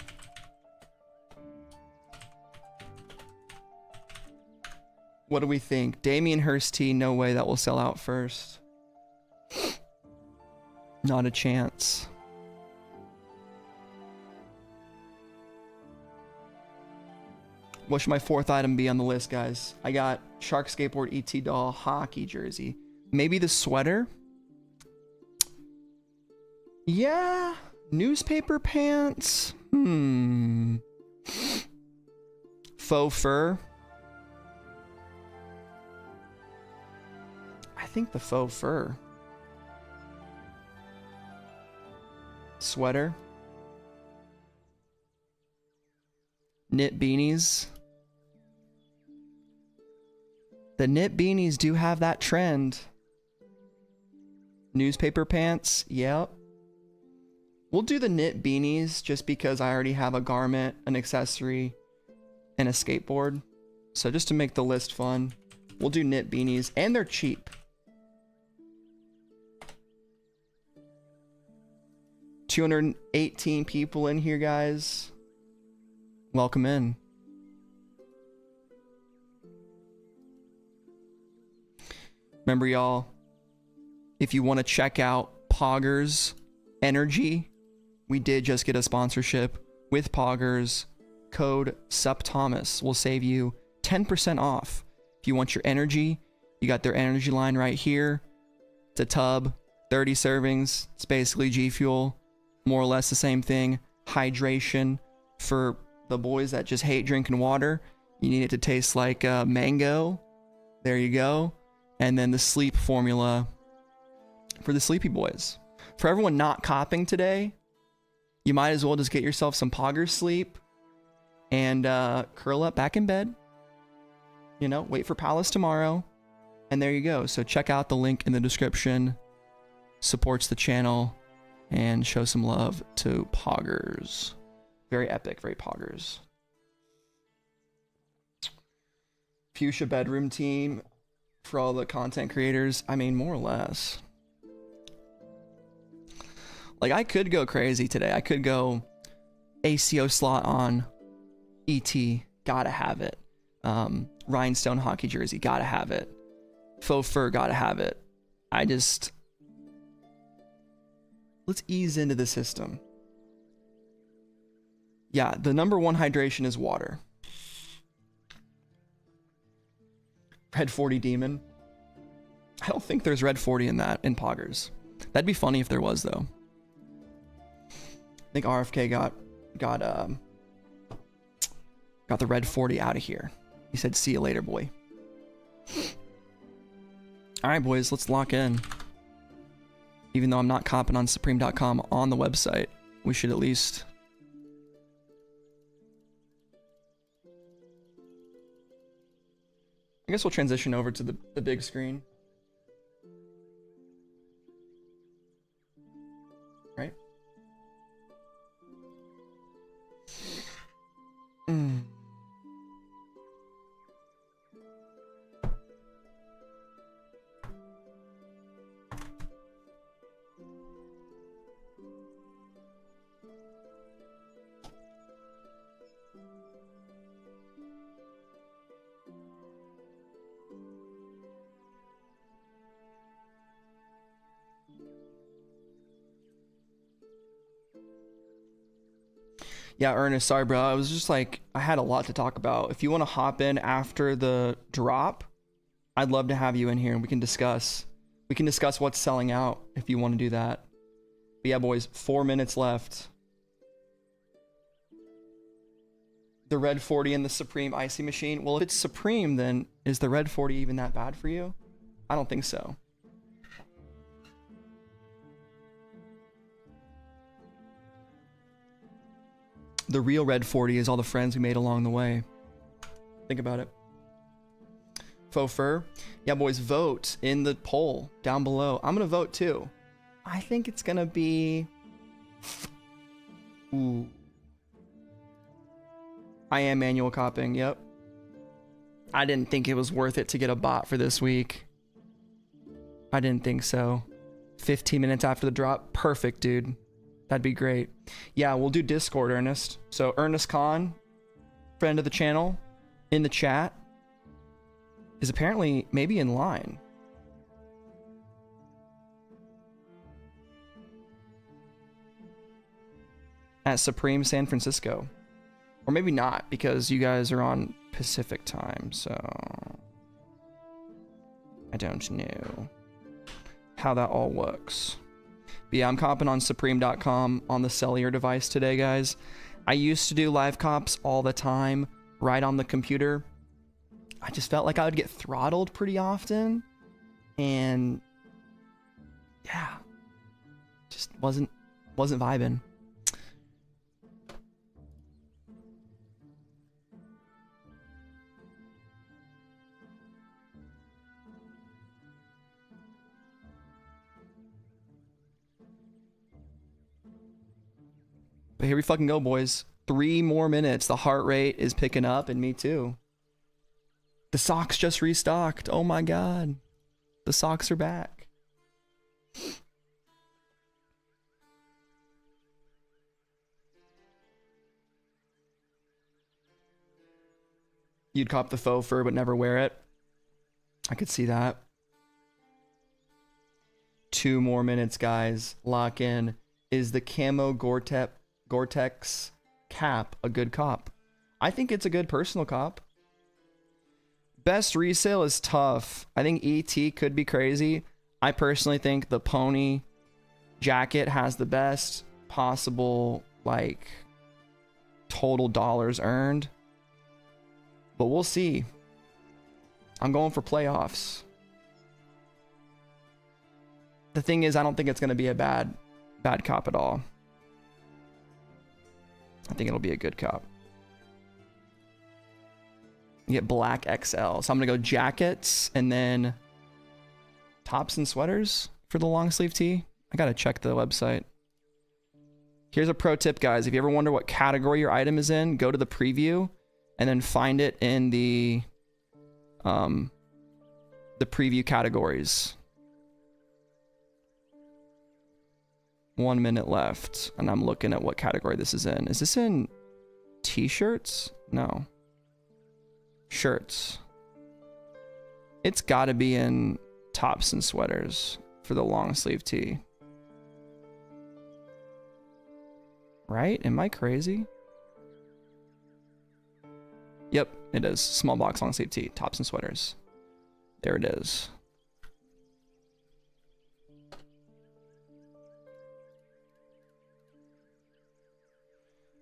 What do we think? Damien Hirst tee, no way that will sell out first. Not a chance. What should my fourth item be on the list, guys? I got Shark Skateboard ET Doll hockey jersey. Maybe the sweater? Yeah. Newspaper pants? Faux fur? I think the faux fur. Sweater? Knit beanies? The knit beanies do have that trend. Newspaper pants? Yep. We'll do the knit beanies just because I already have a garment, an accessory, and a skateboard. So just to make the list fun, we'll do knit beanies, and they're cheap. 218 people in here, guys. Welcome in. Remember, y'all, if you want to check out Poggers Energy, we did just get a sponsorship with Poggers. Code SupThomas will save you 10% off. If you want your energy, you got their energy line right here. It's a tub, 30 servings. It's basically G Fuel, more or less the same thing. Hydration for the boys that just hate drinking water. You need it to taste like mango. There you go. And then the sleep formula for the sleepy boys. For everyone not copping today, you might as well just get yourself some Poggers sleep and curl up back in bed. You know, wait for Palace tomorrow. And there you go. So check out the link in the description. Supports the channel and show some love to Poggers. Very epic, very Poggers. Fuchsia bedroom team for all the content creators. I mean, more or less. Like, I could go crazy today. I could go ACO slot on ET. Gotta have it. Rhinestone hockey jersey. Gotta have it. Faux fur. Gotta have it. Let's ease into the system. Yeah, the number one hydration is water. Red 40 Demon. I don't think there's Red 40 in that, in Poggers. That'd be funny if there was, though. I think RFK got the Red 40 out of here. He said, see you later, boy. Alright, boys, let's lock in. Even though I'm not copping on Supreme.com on the website, we should at least... I guess we'll transition over to the big screen. Right? Yeah, Ernest, sorry, bro. I was just like, I had a lot to talk about. If you want to hop in after the drop, I'd love to have you in here and we can discuss. We can discuss what's selling out if you want to do that. But yeah, boys, 4 minutes left. The Red 40 and the Supreme Icy Machine. Well, if it's Supreme, then is the Red 40 even that bad for you? I don't think so. The real Red 40 is all the friends we made along the way. Think about it. Faux fur. Yeah, boys, vote in the poll down below. I'm going to vote too. I think it's going to be... Ooh. I am manual copying, yep. I didn't think it was worth it to get a bot for this week. I didn't think so. 15 minutes after the drop. Perfect, dude. That'd be great. Yeah, we'll do Discord, Ernest. So Ernest Khan, friend of the channel, in the chat, is apparently maybe in line. At Supreme San Francisco. Or maybe not, because you guys are on Pacific time, so I don't know how that all works. But yeah, I'm comping on Supreme.com on the cellular device today, guys. I used to do live comps all the time, right on the computer. I just felt like I would get throttled pretty often, and yeah, just wasn't vibing. But here we fucking go, boys. 3 more minutes. The heart rate is picking up, and me too. The socks just restocked. Oh my god. The socks are back. You'd cop the faux fur but never wear it. I could see that. 2 more minutes, guys. Lock in. Is the camo Gore-Tex cap a good cop? I think it's a good personal cop. Best resale is tough. I think ET could be crazy. I personally think the pony jacket has the best possible, like, total dollars earned. But we'll see. I'm going for playoffs. The thing is, I don't think it's going to be a bad cop at all. I think it'll be a good cop. You get black XL. So I'm going to go jackets and then tops and sweaters for the long sleeve tee. I got to check the website. Here's a pro tip, guys. If you ever wonder what category your item is in, go to the preview and then find it in the preview categories. 1 minute left, and I'm looking at what category this is in. Is this in t-shirts? No. Shirts. It's got to be in tops and sweaters for the long sleeve tee. Right? Am I crazy? Yep, it is. Small box long sleeve tee, tops and sweaters. There it is.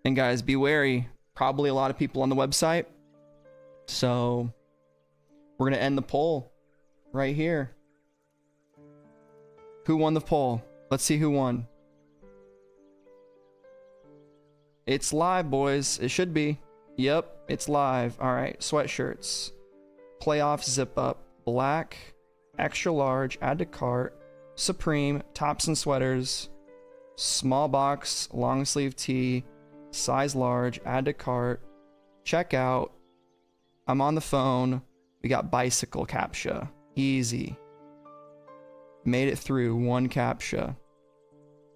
And guys, be wary. Probably a lot of people on the website. So we're going to end the poll right here. Who won the poll? Let's see who won. It's live, boys. It should be. Yep, it's live. All right, sweatshirts. Playoff zip up. Black. Extra large. Add to cart. Supreme. Tops and sweaters. Small box. Long sleeve tee. Size large, add to cart, checkout. I'm on the phone. We got bicycle captcha. Easy. Made it through 1 captcha.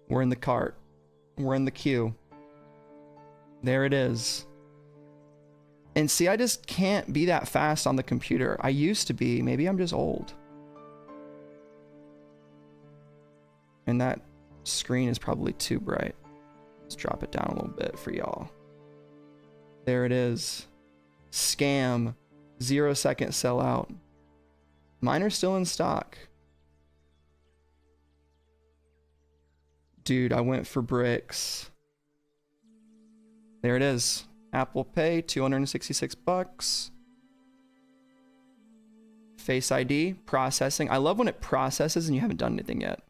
We're in the cart. We're in the queue. There it is. And see, I just can't be that fast on the computer. I used to be. Maybe I'm just old. And that screen is probably too bright. Let's drop it down a little bit for y'all. There it is. Scam. 0 second sellout. Mine are still in stock. Dude, I went for bricks. There it is. Apple Pay, 266 bucks. Face ID, processing. I love when it processes and you haven't done anything yet.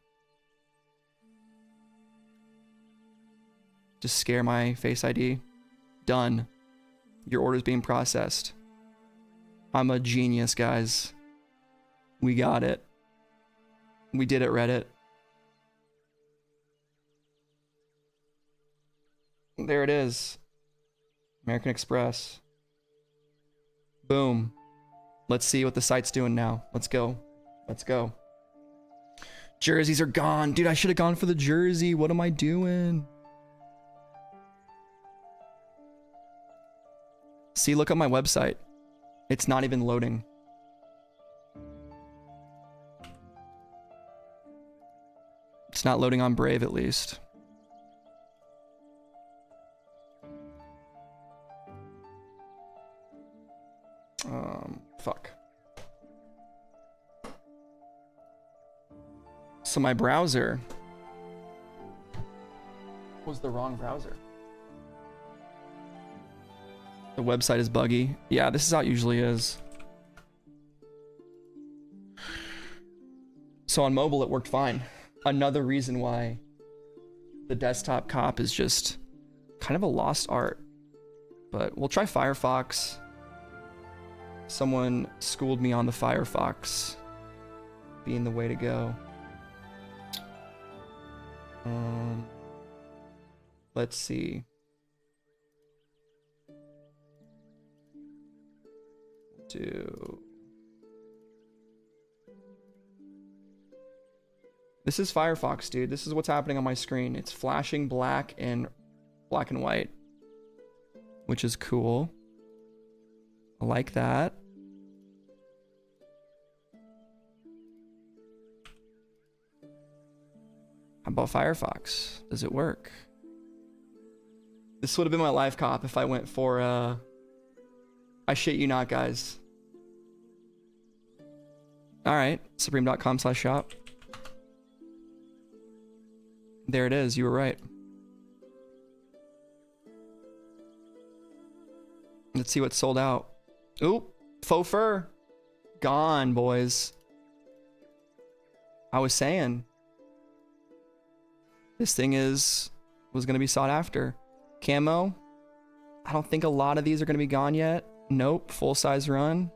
Just scare my Face ID. Done. Your order's being processed. I'm a genius, guys. We got it. We did it, Reddit. There it is. American Express. Boom. Let's see what the site's doing now. Let's go. Let's go. Jerseys are gone. Dude, I should have gone for the jersey. What am I doing? See, look at my website. It's not even loading. It's not loading on Brave, at least. Fuck. So my browser was the wrong browser. The website is buggy. Yeah, this is how it usually is. So on mobile, it worked fine. Another reason why the desktop cop is just kind of a lost art. But we'll try Firefox. Someone schooled me on the Firefox being the way to go. Let's see. This is Firefox, dude. This is what's happening on my screen. It's flashing black and white, which is cool. I like that. How about Firefox? Does it work? This would have been my life cop if I went for I shit you not, guys. Alright, supreme.com/shop. There it is, you were right. Let's see what's sold out. Oop, faux fur. Gone, boys. I was saying. This thing was gonna be sought after. Camo. I don't think a lot of these are gonna be gone yet. Nope, full size run.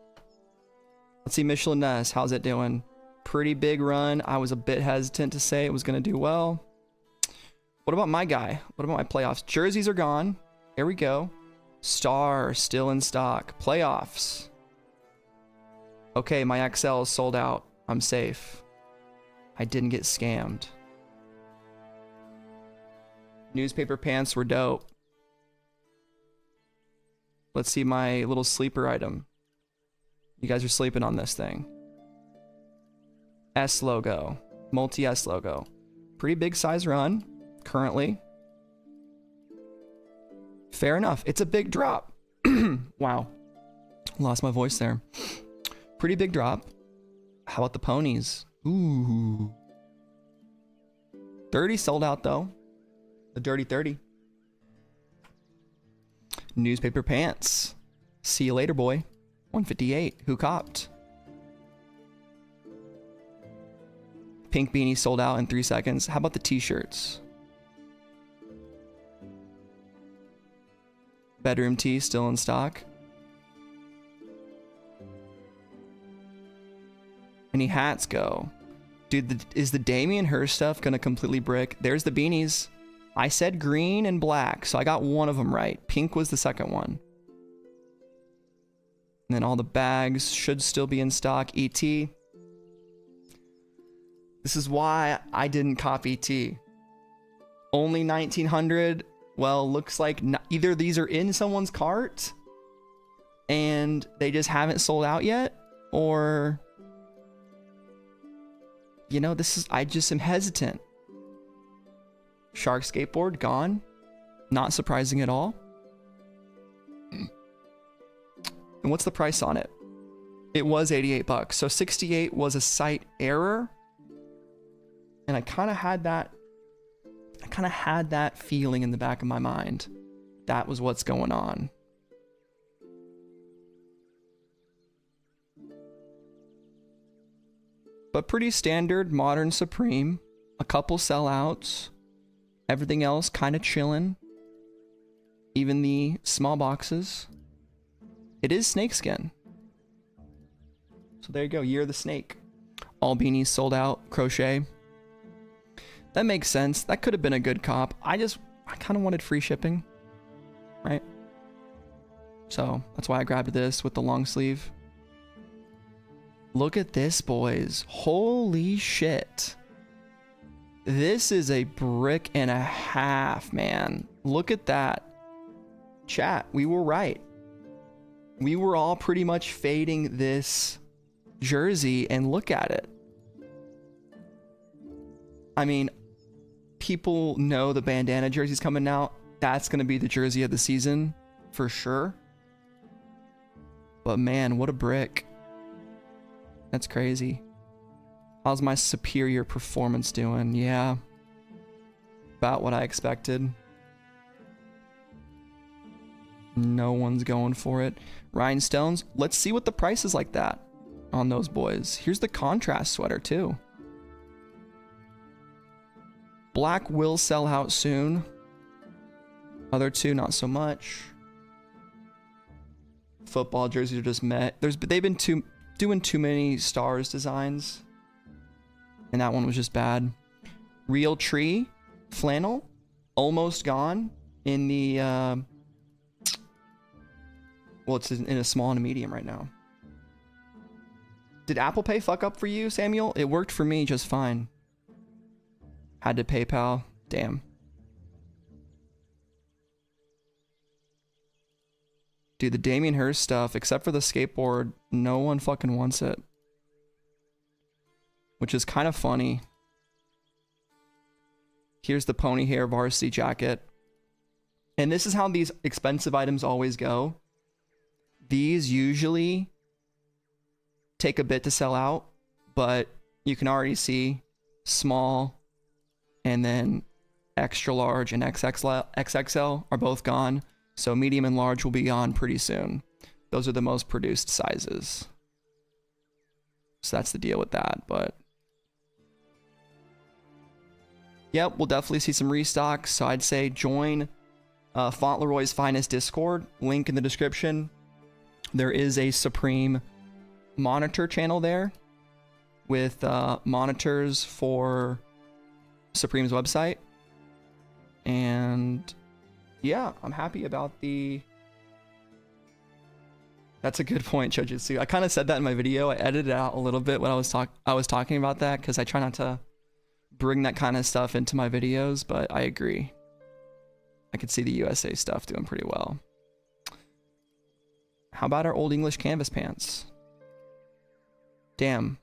Let's see Michelin Ness, how's it doing? Pretty big run. I was a bit hesitant to say it was gonna do well. What about my guy? What about my playoffs? Jerseys are gone. Here we go. Star still in stock. Playoffs. Okay, my XL is sold out. I'm safe. I didn't get scammed. Newspaper pants were dope. Let's see my little sleeper item. You guys are sleeping on this thing. S logo. Multi-S logo. Pretty big size run. Currently. Fair enough. It's a big drop. Wow. Lost my voice there. Pretty big drop. How about the ponies? Ooh. 30 sold out though. The dirty 30. Newspaper pants. See you later, boy. 158. Who copped? Pink beanie sold out in 3 seconds. How about the t-shirts? Bedroom tee still in stock. Any hats go? Dude, is the Damien Hirst stuff gonna completely brick? There's the beanies. I said green and black, so I got one of them right. Pink was the second one. And then all the bags should still be in stock. ET. This is why I didn't cop ET. Only 1900. Well, looks like either these are in someone's cart and they just haven't sold out yet, or, you know, I just am hesitant. Shark skateboard gone. Not surprising at all. And what's the price on it? It was 88 bucks. So 68 was a site error. And I kind of had that feeling in the back of my mind. That was what's going on. But pretty standard modern Supreme. A couple sellouts. Everything else kind of chilling. Even the small boxes. It is snakeskin. So there you go. Year of the snake. All beanies sold out. Crochet. That makes sense. That could have been a good cop. I kind of wanted free shipping. Right? So that's why I grabbed this with the long sleeve. Look at this, boys. Holy shit. This is a brick and a half, man. Look at that. Chat, we were right. We were all pretty much fading this jersey, and look at it. I mean, people know the bandana jersey's coming out. That's going to be the jersey of the season for sure. But man, what a brick. That's crazy. How's my superior performance doing? Yeah. About what I expected. No one's going for it. Rhinestones. Let's see what the price is like that on those boys. Here's the contrast sweater too. Black will sell out soon. Other two, not so much. Football jerseys are just met. They've been doing too many stars designs. And that one was just bad. Real Tree flannel. Almost gone in the... well, it's in a small and a medium right now. Did Apple Pay fuck up for you, Samuel? It worked for me just fine. Had to PayPal. Damn. Dude, the Damien Hirst stuff, except for the skateboard, no one fucking wants it. Which is kind of funny. Here's the pony hair varsity jacket. And this is how these expensive items always go. These usually take a bit to sell out, but you can already see small and then extra large and XXL are both gone. So medium and large will be gone pretty soon. Those are the most produced sizes. So that's the deal with that, but... Yep, we'll definitely see some restocks. So I'd say join Fauntleroy's Finest Discord. Link in the description. There is a Supreme monitor channel there with monitors for Supreme's website. And yeah, I'm happy about the... That's a good point, Chojitsu. I kind of said that in my video. I edited out a little bit when I was talking about that because I try not to bring that kind of stuff into my videos, but I agree. I could see the USA stuff doing pretty well. How about our Old English canvas pants? Damn.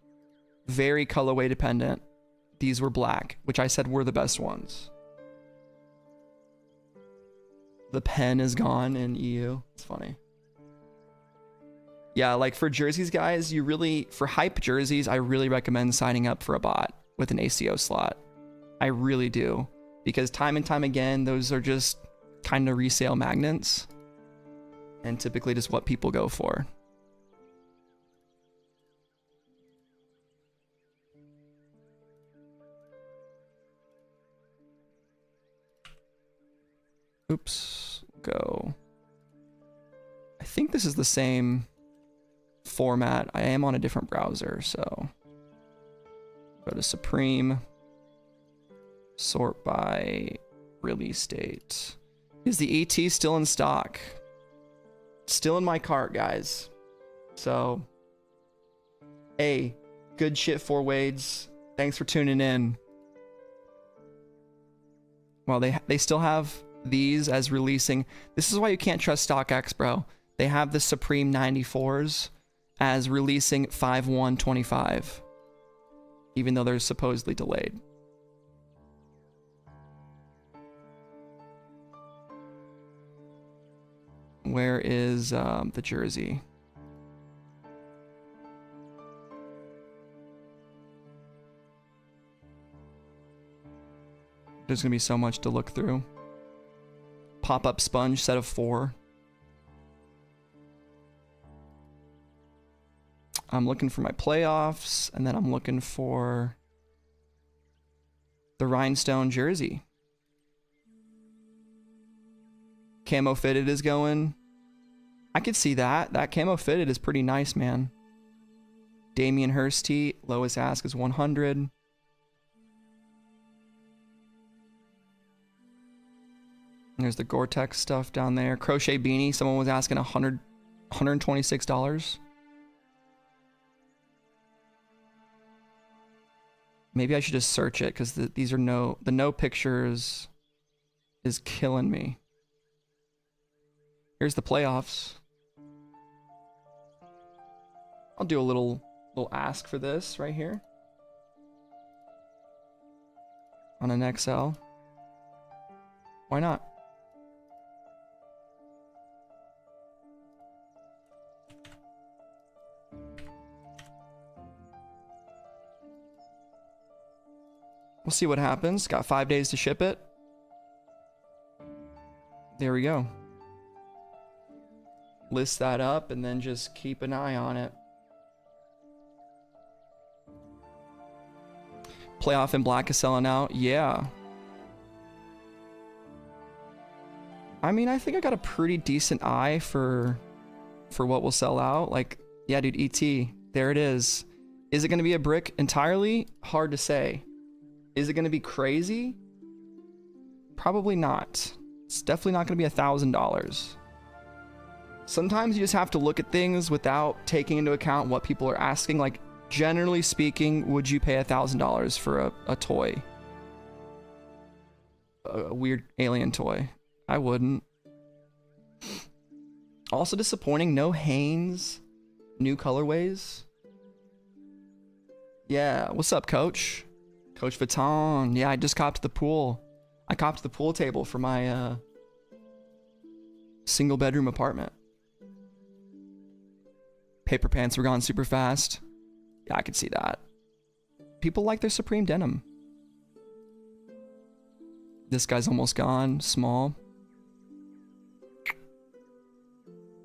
Very colorway dependent. These were black, which I said were the best ones. The pen is gone in EU. It's funny. Yeah, like for jerseys, guys, for hype jerseys, I really recommend signing up for a bot with an ACO slot. I really do. Because time and time again, those are just kind of resale magnets. And typically just what people go for. Oops. Go. I think this is the same format. I am on a different browser, so... Go to Supreme. Sort by release date. Is the ET still in stock? Still in my cart, guys. So, hey, good shit for Wades. Thanks for tuning in. Well, they still have these as releasing. This is why you can't trust StockX, bro. They have the Supreme 94s as releasing 5/1/25, even though they're supposedly delayed. Where is the jersey? There's gonna be so much to look through. Pop-up sponge set of 4. I'm looking for my playoffs, and then I'm looking for the rhinestone jersey. Camo fitted is going. I could see that. That camo fitted is pretty nice, man. Damien Hirst tee. Lowest ask is 100. There's the Gore-Tex stuff down there. Crochet beanie. Someone was asking $126. Maybe I should just search it because these are the no pictures is killing me. Here's the playoffs. I'll do a little ask for this right here on an XL. Why not? We'll see what happens. Got 5 days to ship it. There we go. List that up and then just keep an eye on it. Playoff in black is selling out. Yeah. I mean, I think I got a pretty decent eye for what will sell out. Like, yeah, dude, ET. There it is. Is it going to be a brick entirely? Hard to say. Is it going to be crazy? Probably not. It's definitely not going to be $1,000. Sometimes you just have to look at things without taking into account what people are asking. Like, generally speaking, would you pay $1,000 for a toy? A weird alien toy. I wouldn't. Also disappointing, no Hanes new colorways. Yeah, what's up, Coach? Coach Vuitton. Yeah, I just copped the pool. I copped the pool table for my single bedroom apartment. Paper pants were gone super fast. Yeah, I could see that. People like their Supreme denim. This guy's almost gone. Small.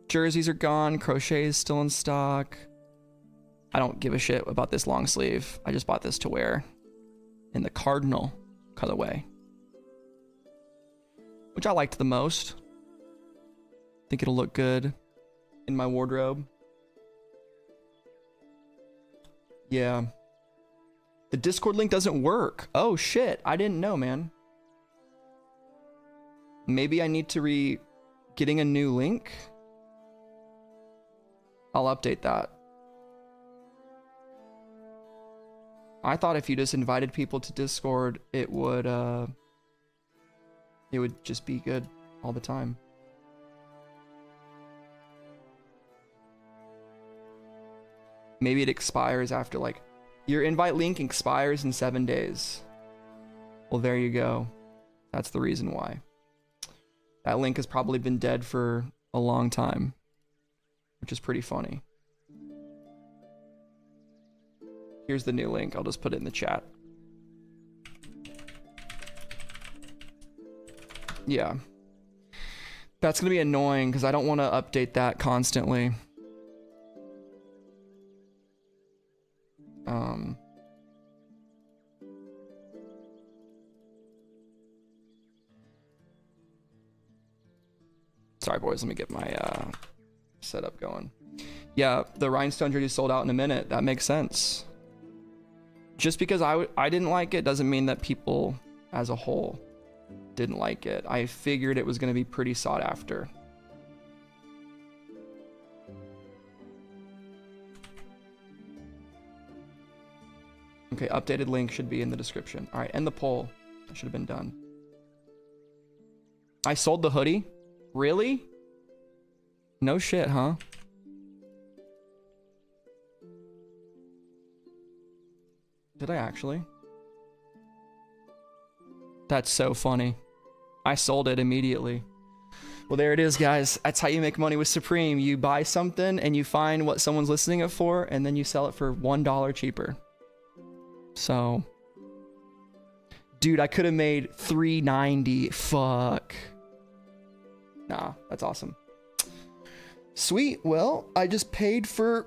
Jerseys are gone. Crochet is still in stock. I don't give a shit about this long sleeve. I just bought this to wear in the Cardinal colorway, which I liked the most. I think it'll look good in my wardrobe. Yeah. The Discord link doesn't work. Oh shit, I didn't know, man. Maybe I need to getting a new link. I'll update that. I thought if you just invited people to Discord, it would just be good all the time. Maybe it expires after, like, your invite link expires in 7 days. Well, there you go. That's the reason why. That link has probably been dead for a long time, which is pretty funny. Here's the new link. I'll just put it in the chat. Yeah. That's going to be annoying because I don't want to update that constantly. Sorry, boys. Let me get my setup going. Yeah, the rhinestone jersey sold out in a minute. That makes sense. Just because I didn't like it doesn't mean that people as a whole didn't like it. I figured it was going to be pretty sought after. Okay, updated link should be in the description. All right, end the poll. That should have been done. I sold the hoodie? Really? No shit, huh? Did I actually? That's so funny. I sold it immediately. Well, there it is, guys. That's how you make money with Supreme. You buy something and you find what someone's listing it for, and then you sell it for $1 cheaper. So, dude, I could have made $3.90. Fuck. Nah, that's awesome. Sweet. Well, I just paid for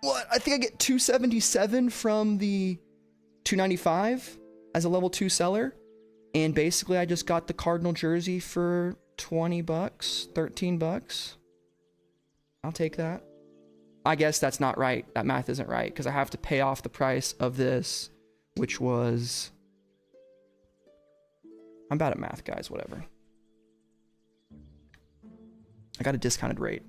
what? I think I get $277 from the $295 as a level 2 seller. And basically I just got the Cardinal jersey for $20, $13. I'll take that. I guess that's not right. That math isn't right because I have to pay off the price of this, which was... I'm bad at math, guys, whatever. I got a discounted rate.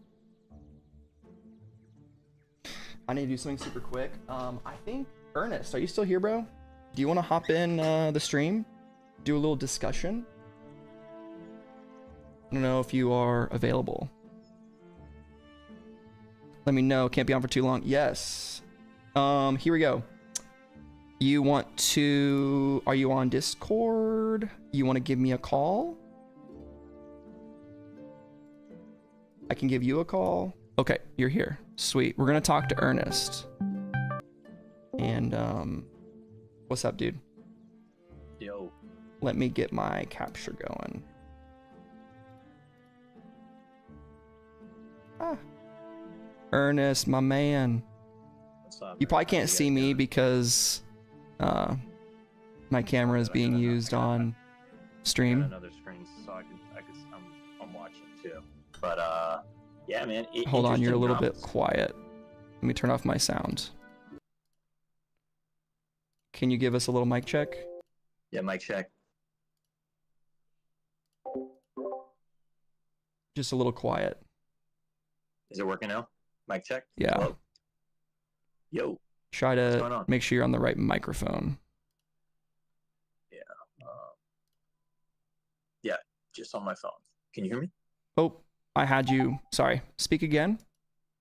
I need to do something super quick. I think, Ernest, are you still here, bro? Do you want to hop in the stream? Do a little discussion? I don't know if you are available. Let me know. Can't be on for too long. Yes. Here we go. You want to... Are you on Discord? You want to give me a call? I can give you a call. Okay, you're here. Sweet. We're going to talk to Ernest. And, what's up, dude? Yo. Let me get my capture going. Ah. Ernest, my man. What's up, You probably can't see me because my camera is being used on stream. Another screen, so I'm watching too. But yeah, man. Hold on, you're a little bit quiet. Let me turn off my sound. Can you give us a little mic check? Yeah, mic check. Just a little quiet. Is it working now? Mic check. Yeah. Hello? Yo. Try to make sure you're on the right microphone. Yeah. Yeah, just on my phone. Can you hear me? Oh, I had you. Sorry. Speak again.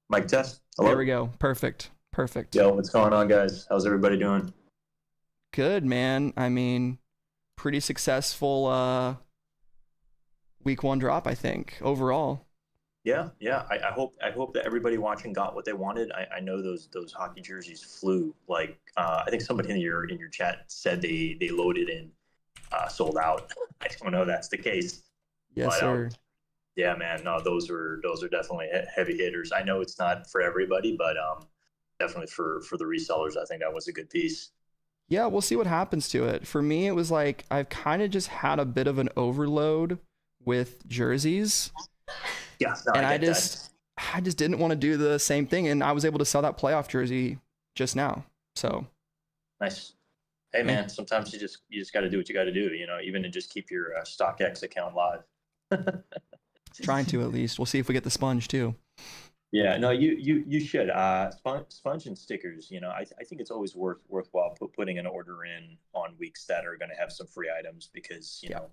Mic test. Hello? There we go. Perfect. Perfect. Yo, what's going on, guys? How's everybody doing? Good, man. I mean, pretty successful week one drop, I think, overall. Yeah. I hope that everybody watching got what they wanted. I know those hockey jerseys flew. Like I think somebody in your chat said they loaded and sold out. I don't know if that's the case. Yes, but, sir. Yeah, man. No, those are definitely heavy hitters. I know it's not for everybody, but definitely for the resellers, I think that was a good piece. Yeah, we'll see what happens to it. For me, it was like I've kind of just had a bit of an overload with jerseys. Yeah, no, and I just didn't want to do the same thing, and I was able to sell that playoff jersey just now. So nice. Hey, man, sometimes you just got to do what you got to do. You know, even to just keep your StockX account live. Trying to, at least. We'll see if we get the sponge too. Yeah, no, you should. Sponge and stickers. You know, I think it's always worthwhile putting an order in on weeks that are going to have some free items because you know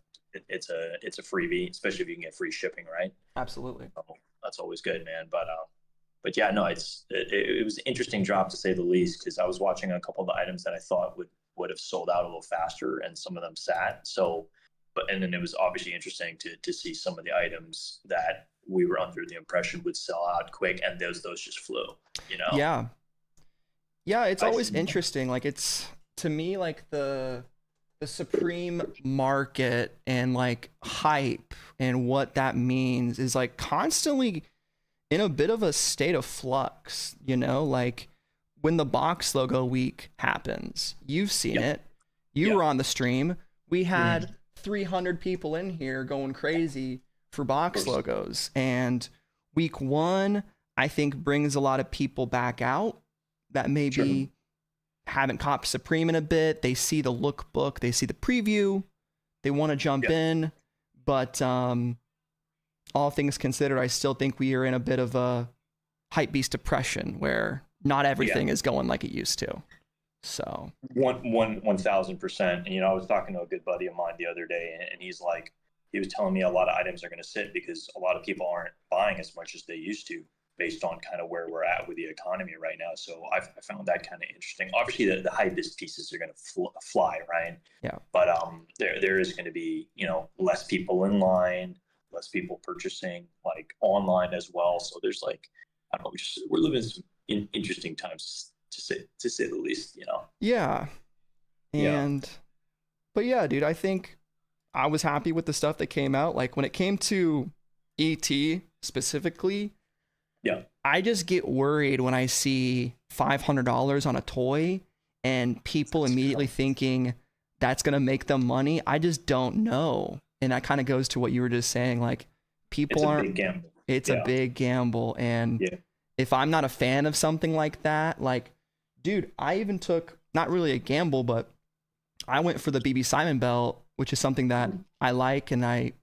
it's a freebie, especially if you can get free shipping, right? Absolutely. So that's always good, man. But yeah, no, it was an interesting drop to say the least because I was watching a couple of the items that I thought would have sold out a little faster, and some of them sat. So, and then it was obviously interesting to see some of the items that we were under the impression would sell out quick, and those just flew, you know? Yeah, it's always interesting. Like, it's, to me, like the supreme market and like hype and what that means is like constantly in a bit of a state of flux, you know? Like when the box logo week happens, you've seen it. You were on the stream. We had 300 people in here going crazy for box logos, and week one I think brings a lot of people back out that maybe haven't copped Supreme in a bit. They see the lookbook, they see the preview, they want to jump in, but all things considered, I still think we are in a bit of a hype beast depression where not everything is going like it used to. So 1,000%. You know, I was talking to a good buddy of mine the other day, and he was telling me a lot of items are going to sit because a lot of people aren't buying as much as they used to based on kind of where we're at with the economy right now. So I found that kind of interesting. Obviously, the hypeest pieces are going to fly, right? Yeah. But there is going to be, you know, less people in line, less people purchasing like online as well. So there's like, I don't know, we're living in some interesting times to say the least, you know? Yeah. But yeah, dude, I think I was happy with the stuff that came out. Like when it came to ET specifically, I just get worried when I see $500 on a toy and people immediately thinking that's going to make them money. I just don't know. And that kind of goes to what you were just saying. Like people aren't, big gamble. It's a big gamble. And if I'm not a fan of something like that, like, dude, I even took, not really a gamble, but I went for the BB Simon belt, which is something that I like and I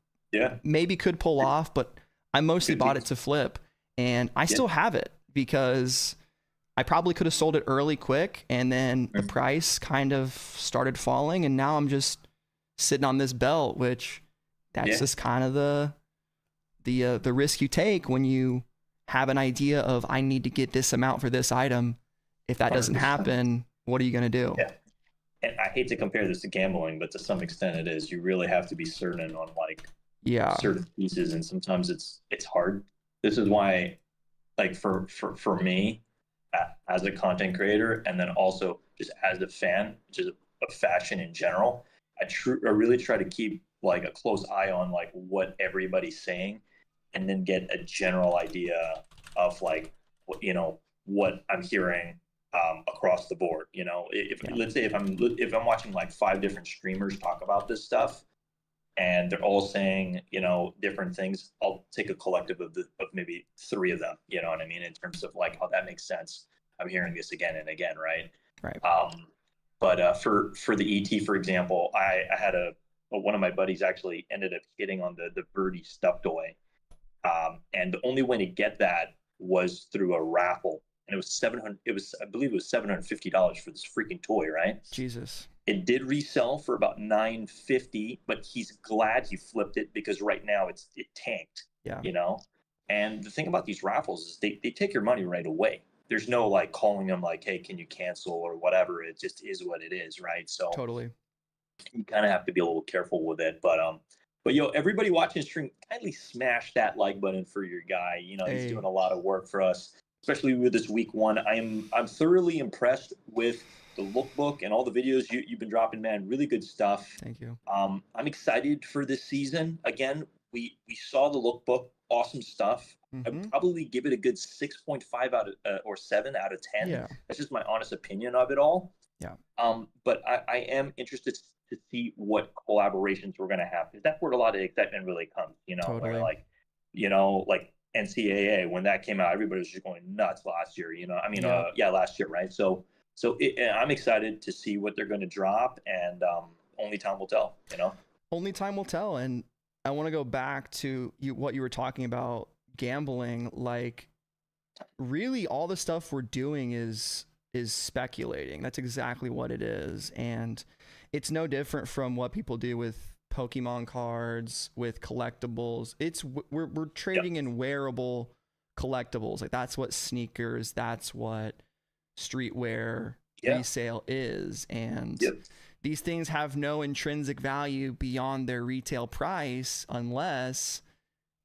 maybe could pull off, but I mostly Good bought piece. it to flip, and I still have it because I probably could have sold it early quick, and then the price kind of started falling, and now I'm just sitting on this belt, which that's just kind of the risk you take when you have an idea of, I need to get this amount for this item. If that doesn't 100%. happen, what are you going to do? Yeah. And I hate to compare this to gambling, but to some extent it is. You really have to be certain on like certain pieces, and sometimes it's hard. This is why, like for me, as a content creator, and then also just as a fan, just of fashion in general, I really try to keep like a close eye on like what everybody's saying, and then get a general idea of like what I'm hearing across the board. If let's say if I'm watching like 5 different streamers talk about this stuff, and they're all saying different things, I'll take a collective of maybe 3 of them. You know what I mean? In terms of like, oh, that makes sense. I'm hearing this again and again, right? Right. But for the ET, for example, I had one of my buddies actually ended up hitting on the birdie stuffed toy, and the only way to get that was through a raffle, and it was $700. I believe it was $750 for this freaking toy, right? Jesus. It did resell for about $950, but he's glad he flipped it because right now it tanked. Yeah. And the thing about these raffles is they take your money right away. There's no like calling them like, hey, can you cancel or whatever. It just is what it is, right? So totally, you kind of have to be a little careful with it. But everybody watching the stream, kindly smash that like button for your guy. He's doing a lot of work for us, especially with this week 1. I'm thoroughly impressed with the lookbook and all the videos you've been dropping, man. Really good stuff. Thank you. I'm excited for this season. Again, we saw the lookbook, awesome stuff. I'd probably give it a good 6.5 out of or 7 out of 10. Yeah. That's just my honest opinion of it all. Yeah. But I am interested to see what collaborations we're going to have, because that's where a lot of excitement really comes. Totally. Where like NCAA, when that came out, everybody was just going nuts last year. Last year, right? So I'm excited to see what they're going to drop, and only time will tell. Only time will tell. And I want to go back to what you were talking about, gambling. Like, really, all the stuff we're doing is speculating. That's exactly what it is, and it's no different from what people do with Pokemon cards, with collectibles. We're trading in wearable collectibles. Like, that's what sneakers, that's what streetwear resale is, and these things have no intrinsic value beyond their retail price unless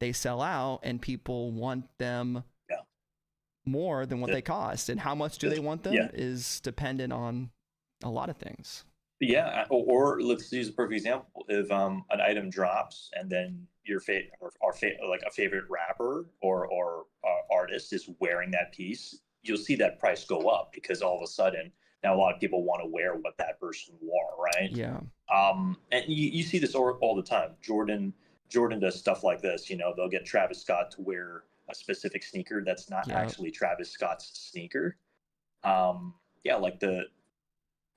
they sell out and people want them more than what they cost. And how much do they want them is dependent on a lot of things. Yeah, or let's use a perfect example. If an item drops and then your like a favorite rapper or artist is wearing that piece, you'll see that price go up, because all of a sudden now a lot of people want to wear what that person wore, right? Yeah. And you see this all the time. Jordan does stuff like this. They'll get Travis Scott to wear a specific sneaker that's not actually Travis Scott's sneaker. Like the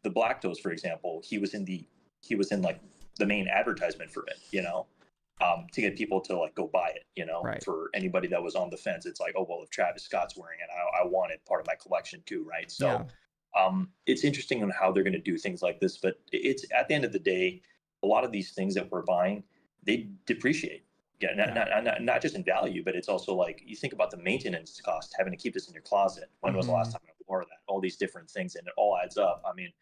Black Toes, for example, he was in like the main advertisement for it, to get people to like go buy it, right. For anybody that was on the fence. It's like, oh, well, if Travis Scott's wearing it, I want it part of my collection too, right? So it's interesting on how they're going to do things like this, but it's, at the end of the day, a lot of these things that we're buying, they depreciate. Not just in value, but it's also like, you think about the maintenance cost, having to keep this in your closet. When was the last time I wore that? All these different things, and it all adds up. I mean,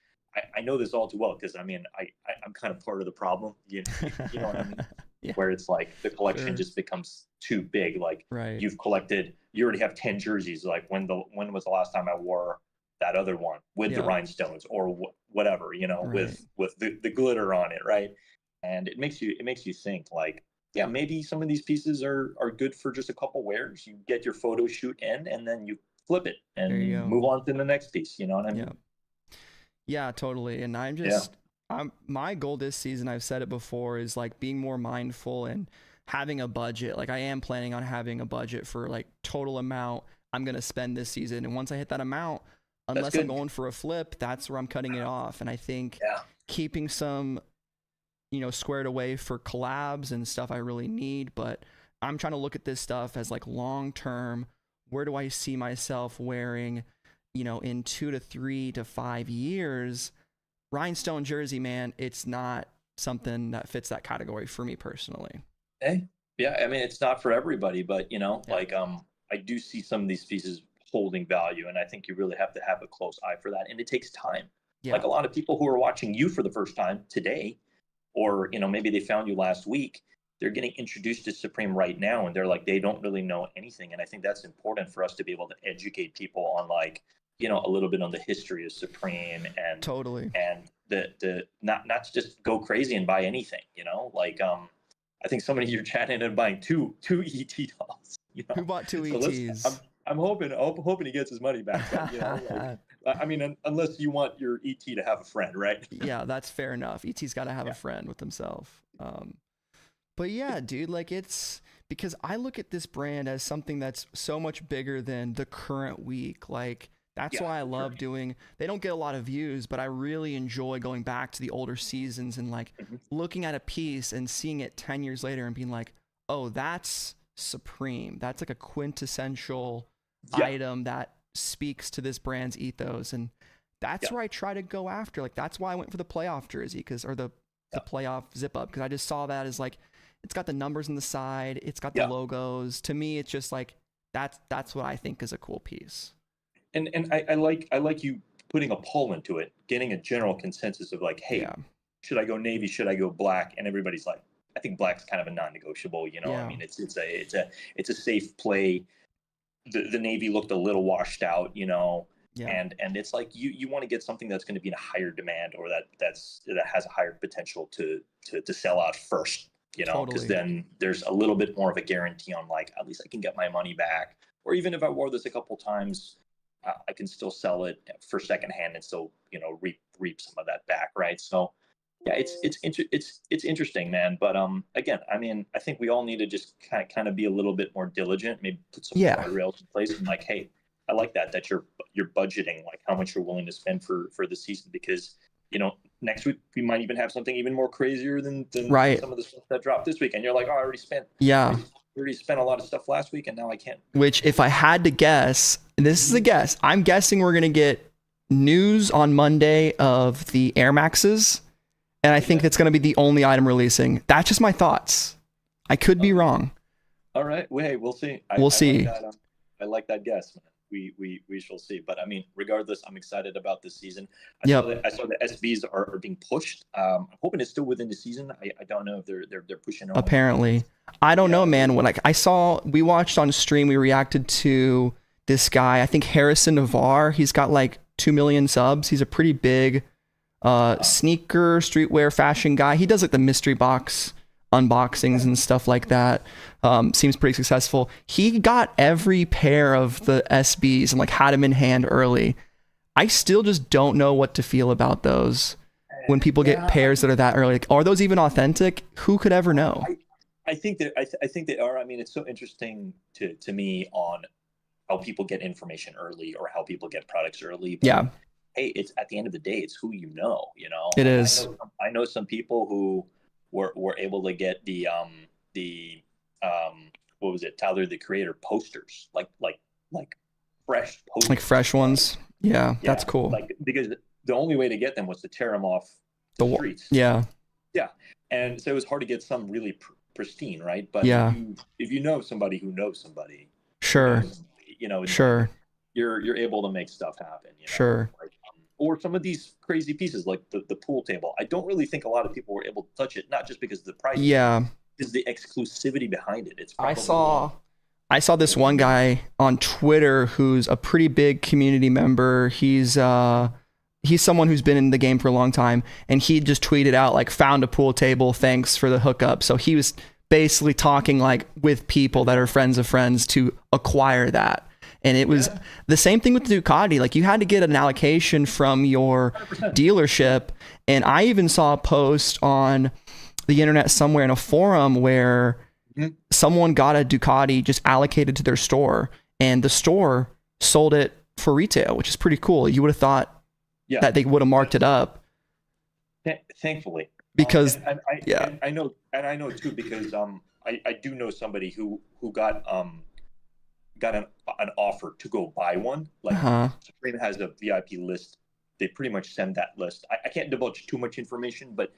I know this all too well, because I'm kind of part of the problem. You know what I mean? Where it's like the collection just becomes too big. Like, you already have 10 jerseys. Like, when was the last time I wore that other one with the rhinestones or whatever, with the glitter on it, right? And it makes you think like, maybe some of these pieces are good for just a couple wears. You get your photo shoot in, and then you flip it and move on to the next piece. You know what I mean? Yeah, totally. And my goal this season, I've said it before, is like being more mindful and having a budget. Like, I am planning on having a budget for like total amount I'm going to spend this season. And once I hit that amount, unless I'm going for a flip, that's where I'm cutting it off. And I think keeping some, squared away for collabs and stuff I really need, but I'm trying to look at this stuff as like long term. Where do I see myself wearing, you know, in 2 to 3 to 5 years? Rhinestone jersey, man, it's not something that fits that category for me personally. Hey, yeah, I mean, it's not for everybody, but you know, like I do see some of these pieces holding value, and I think you really have to have a close eye for that, and it takes time. Yeah. Like a lot of people who are watching you for the first time today, or you know, maybe they found you last week, they're getting introduced to Supreme right now, and they're like, they don't really know anything, and I think that's important for us to be able to educate people on, like, you know, a little bit on the history of Supreme, and Totally. and the not to just go crazy and buy anything, you know, like I think somebody in your chat ended up buying two ET dolls. You know? Who bought 2 So ETs? I'm hoping he gets his money back. But, you know, like, I mean, unless you want your ET to have a friend, right? Yeah, that's fair enough. ET's got to have a friend with himself. But yeah, dude, like it's because I look at this brand as something that's so much bigger than the current week. Like that's why I love doing, they don't get a lot of views, but I really enjoy going back to the older seasons and like looking at a piece and seeing it 10 years later and being like, oh, that's Supreme. That's like a quintessential item that speaks to this brand's ethos. And that's where I try to go after. Like, that's why I went for the playoff jersey or the playoff zip up. Cause I just saw that as like, it's got the numbers on the side. It's got the logos. To me, it's just like, that's what I think is a cool piece. And I like you putting a poll into it, getting a general consensus of like, hey, should I go navy? Should I go black? And everybody's like, I think black's kind of a non-negotiable. You know, I mean, it's a safe play. The navy looked a little washed out, you know, and it's like you want to get something that's going to be in a higher demand or that has a higher potential to sell out first, you know, because then there's a little bit more of a guarantee on like, at least I can get my money back. Or even if I wore this a couple times, I can still sell it for secondhand and still, you know, reap some of that back, right? So, yeah, it's interesting, man. But again, I mean, I think we all need to just kind of be a little bit more diligent, maybe put some guardrails in place, and like, hey, I like that you're budgeting like how much you're willing to spend for the season, because you know next week we might even have something even more crazier than some of the stuff that dropped this week, and you're like, oh, I already spent a lot of stuff last week, and now I can't. Which, if I had to guess, and this is a guess, I'm guessing we're gonna get news on Monday of the Air Maxes. And I think that's going to be the only item releasing. That's just my thoughts. I could be wrong. All right. Well, hey, we'll see. We'll see. I like that guess, man. We shall see. But I mean, regardless, I'm excited about this season. I saw the SBs are being pushed. I'm hoping it's still within the season. I don't know if they're pushing on. Apparently. I don't know, man. When we watched on stream, we reacted to this guy, I think Harrison Navarre. He's got like 2 million subs. He's a pretty big sneaker, streetwear, fashion guy. He does like the mystery box unboxings and stuff like that. Seems pretty successful. He got every pair of the SBs and like had them in hand early. I still just don't know what to feel about those when people get pairs that are that early. Like, are those even authentic? Who could ever know? I think that I think they are. I mean, it's so interesting to me on how people get information early or how people get products early. But hey, it's at the end of the day, it's who you know. It is. I know some people who were able to get the what was it, Tyler the Creator posters, like fresh posters, like fresh ones. Yeah, that's cool. Like, because the only way to get them was to tear them off the streets. Yeah, and so it was hard to get some really pristine, right? But if you know somebody who knows somebody, you're able to make stuff happen. Like, or some of these crazy pieces like the pool table. I don't really think a lot of people were able to touch it, not just because of the price. Is the exclusivity behind it. It's I saw this one guy on Twitter who's a pretty big community member. He's someone who's been in the game for a long time, and he just tweeted out like, found a pool table, thanks for the hookup. So he was basically talking like with people that are friends of friends to acquire that. And it was the same thing with Ducati. Like, you had to get an allocation from your 100%. dealership. And I even saw a post on the internet somewhere in a forum where someone got a Ducati just allocated to their store, and the store sold it for retail, which is pretty cool. You would have thought that they would have marked it up. Thankfully. Because I know too, because I do know somebody who got an offer to go buy one. Like Supreme has a VIP list. They pretty much send that list. I can't divulge too much information, but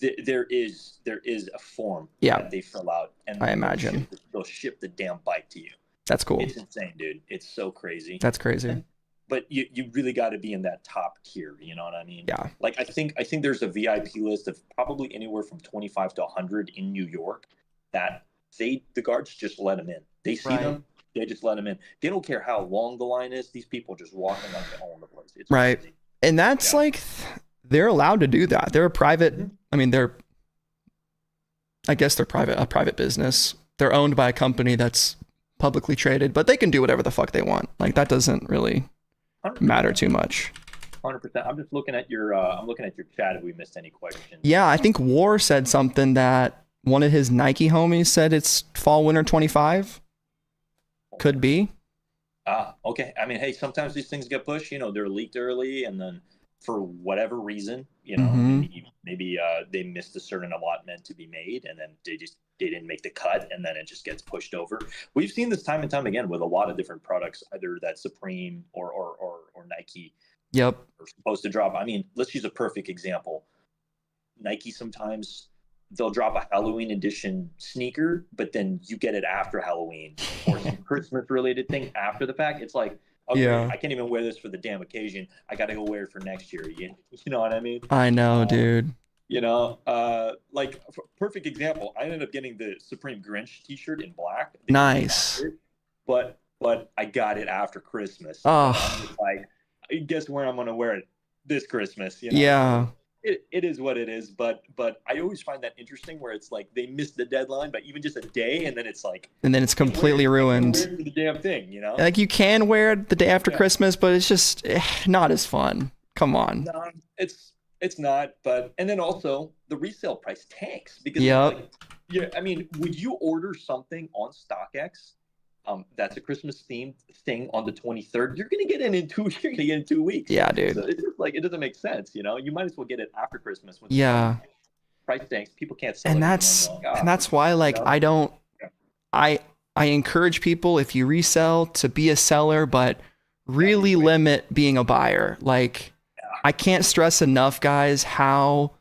there is a form that they fill out, and I imagine they'll ship the damn bike to you. That's cool. It's insane, dude. It's so crazy. That's crazy. But you really got to be in that top tier. You know what I mean? Yeah. Like I think there's a VIP list of probably anywhere from 25 to 100 in New York that the guards just let them in. They see them. They just let them in. They don't care how long the line is. These people just walk in like they own the place. It's crazy. And that's like, they're allowed to do that. They're a private, I mean, I guess they're a private business. They're owned by a company that's publicly traded, but they can do whatever the fuck they want. Like that doesn't really 100%. Matter too much. 100%. I'm just looking at your, chat if we missed any questions. Yeah, I think War said something that one of his Nike homies said it's fall winter 25. Could be. Okay. I mean, hey, sometimes these things get pushed. You know, they're leaked early, and then for whatever reason, you know, maybe they missed a certain allotment to be made, and then they didn't make the cut, and then it just gets pushed over. We've seen this time and time again with a lot of different products, either that Supreme or Nike are supposed to drop. I mean, let's use a perfect example. Nike sometimes they'll drop a Halloween edition sneaker, but then you get it after Halloween or some Christmas related thing after the fact. It's like, okay, I can't even wear this for the damn occasion. I got to go wear it for next year. You know what I mean? I know, dude. You know, like perfect example. I ended up getting the Supreme Grinch T-shirt in black. Nice. But I got it after Christmas. Oh. Like, guess where I'm gonna wear it this Christmas? You know? Yeah. It is what it is, but I always find that interesting where it's like they missed the deadline by even just a day, and then it's like, and then it's completely ruined. The damn thing, you know. Like you can wear it the day after Christmas, but it's just not as fun. Come on. No, it's not. But and then also the resale price tanks because I mean, would you order something on StockX? That's a Christmas themed thing on the 23rd. You're gonna get it in 2 weeks. You're gonna get it in 2 weeks. Yeah, dude. So it's just like it doesn't make sense, you know. You might as well get it after Christmas. When price tanks, people can't sell. And that's why, like, you know? I encourage people, if you resell, to be a seller, but really limit being a buyer. Like, I can't stress enough, guys, how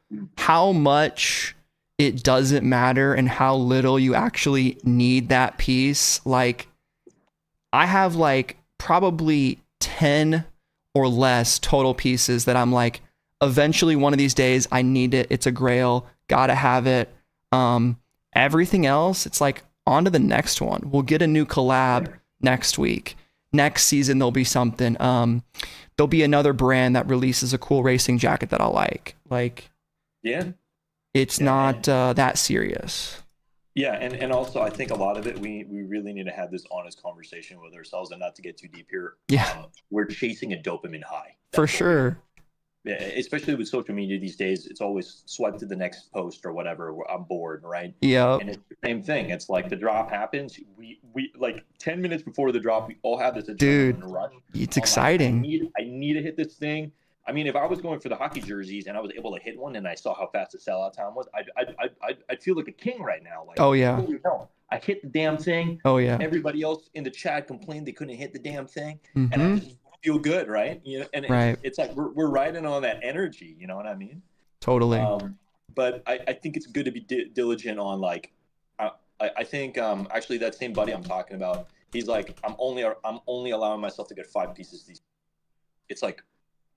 much it doesn't matter and how little you actually need that piece. Like, I have like probably 10 or less total pieces that I'm like, eventually one of these days I need it. It's a grail. Gotta have it. Everything else, it's like on to the next one. We'll get a new collab next week. Next season, there'll be something. There'll be another brand that releases a cool racing jacket that I'll like. Like, it's not that serious. Yeah, and also I think a lot of it, we really need to have this honest conversation with ourselves, and not to get too deep here. Yeah, we're chasing a dopamine high. For sure. Yeah, especially with social media these days, it's always swipe to the next post or whatever. I'm bored, right? Yeah. And it's the same thing. It's like the drop happens. We like 10 minutes before the drop, we all have this adrenaline rush. It's exciting. Like, I need to hit this thing. I mean, if I was going for the hockey jerseys and I was able to hit one and I saw how fast the sellout time was, I'd feel like a king right now. Like, oh yeah, holy hell, I hit the damn thing. Oh yeah. Everybody else in the chat complained they couldn't hit the damn thing, and I just feel good, right? You know, and it's like we're riding on that energy. You know what I mean? Totally. But I think it's good to be diligent on like. I think actually that same buddy I'm talking about, he's like, I'm only allowing myself to get 5 pieces these. It's like.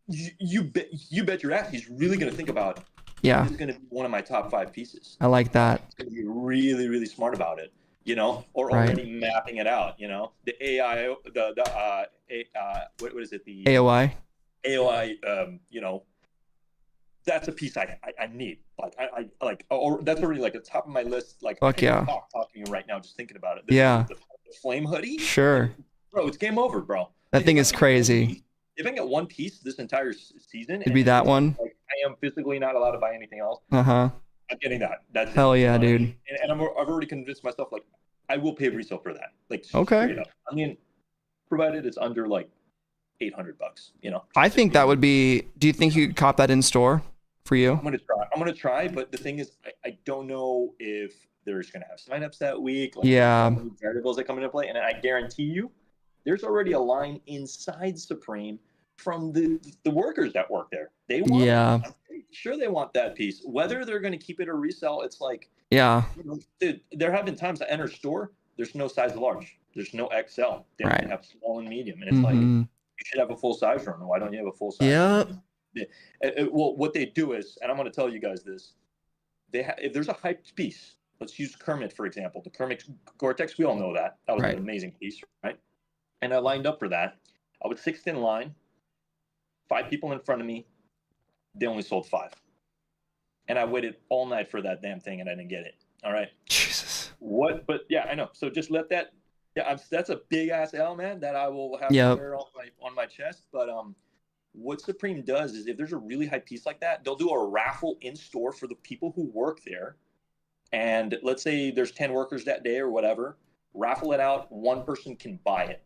You bet your ass he's really going to think about, this is going to be one of my top 5 pieces. I like that. He's going to be really, really smart about it, you know, or already mapping it out, you know, the AI, what is it? The AOI, you know, that's a piece I need. Like, I like, or that's already like at the top of my list. Like, fuck yeah. Talking to you right now, just thinking about it. The flame hoodie. Sure. Bro, it's game over, bro. That thing is crazy. If I get 1 piece this entire season, it'd be that one. Like, I am physically not allowed to buy anything else. I'm getting that. That's hell it. Yeah, dude. And I've already convinced myself, like, I will pay resale for that. Like, okay. I mean, provided it's under like $800, you know. I think that would be. Do you think you could cop that in store for you? I'm gonna try, but the thing is, I don't know if there's gonna have signups that week. Like, Yeah. there's so many variables that come into play, and I guarantee you, there's already a line inside Supreme from the workers that work there. They want it. I'm pretty sure they want that piece. Whether they're gonna keep it or resell, it's like, Yeah. you know, dude, there have been times I enter a store, there's no size large, there's no XL. They only have small and medium, and it's like, you should have a full size run. Why don't you have a full size? Yeah. Well, what they do is, and I'm going to tell you guys this, if there's a hyped piece, let's use Kermit for example. The Kermit Gore-Tex, we all know that was an amazing piece, right? And I lined up for that. I was sixth in line, 5 people in front of me. They only sold 5, and I waited all night for that damn thing, and I didn't get it. All right. Jesus. What? But yeah, I know. So just let that. Yeah, that's a big ass L, man. That I will have to wear on my chest. But what Supreme does is, if there's a really high piece like that, they'll do a raffle in store for the people who work there. And let's say there's 10 workers that day or whatever. Raffle it out. One person can buy it,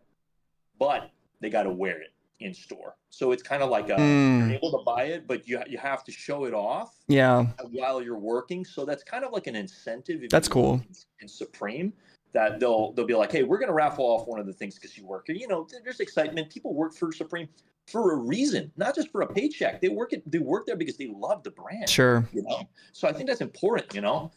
but they got to wear it in store. So it's kind of like you're able to buy it, but you have to show it off. Yeah. While you're working. So that's kind of like an incentive. That's cool. In Supreme, that they'll be like, hey, we're going to raffle off one of the things because you work here. You know, there's excitement. People work for Supreme for a reason, not just for a paycheck. They work there because they love the brand. Sure. You know, so I think that's important. You know,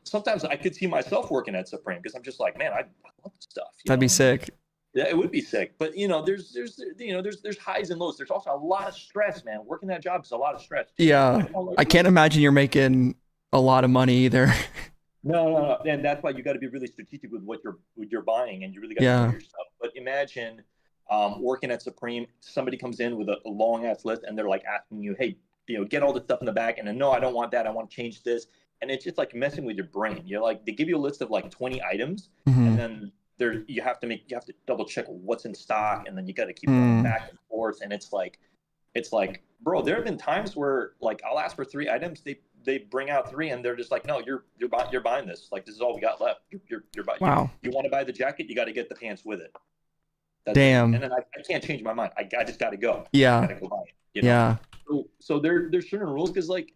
sometimes I could see myself working at Supreme because I'm just like, man, I love the stuff. That'd be sick. Yeah, it would be sick. But you know, there's highs and lows. There's also a lot of stress, man. Working that job is a lot of stress. Yeah, I can't imagine you're making a lot of money either. No, and that's why you got to be really strategic with what you're buying, and you really got to know your stuff. But imagine working at Supreme, somebody comes in with a long ass list, and they're like asking you, hey, you know, get all the stuff in the back, and then no, I don't want that. I want to change this, and it's just like messing with your brain. You're like, they give you a list of like 20 items, and then you have to double check what's in stock, and then you got to keep going back and forth, and it's like, bro, there have been times where like I'll ask for 3 items, they bring out 3, and they're just like, no, you're buying this. Like, this is all we got left. You're buying. Wow. You want to buy the jacket? You got to get the pants with it. Damn. And then I can't change my mind. I just got to go. Yeah. I got to go buy it. You know? Yeah. So there's certain rules because like,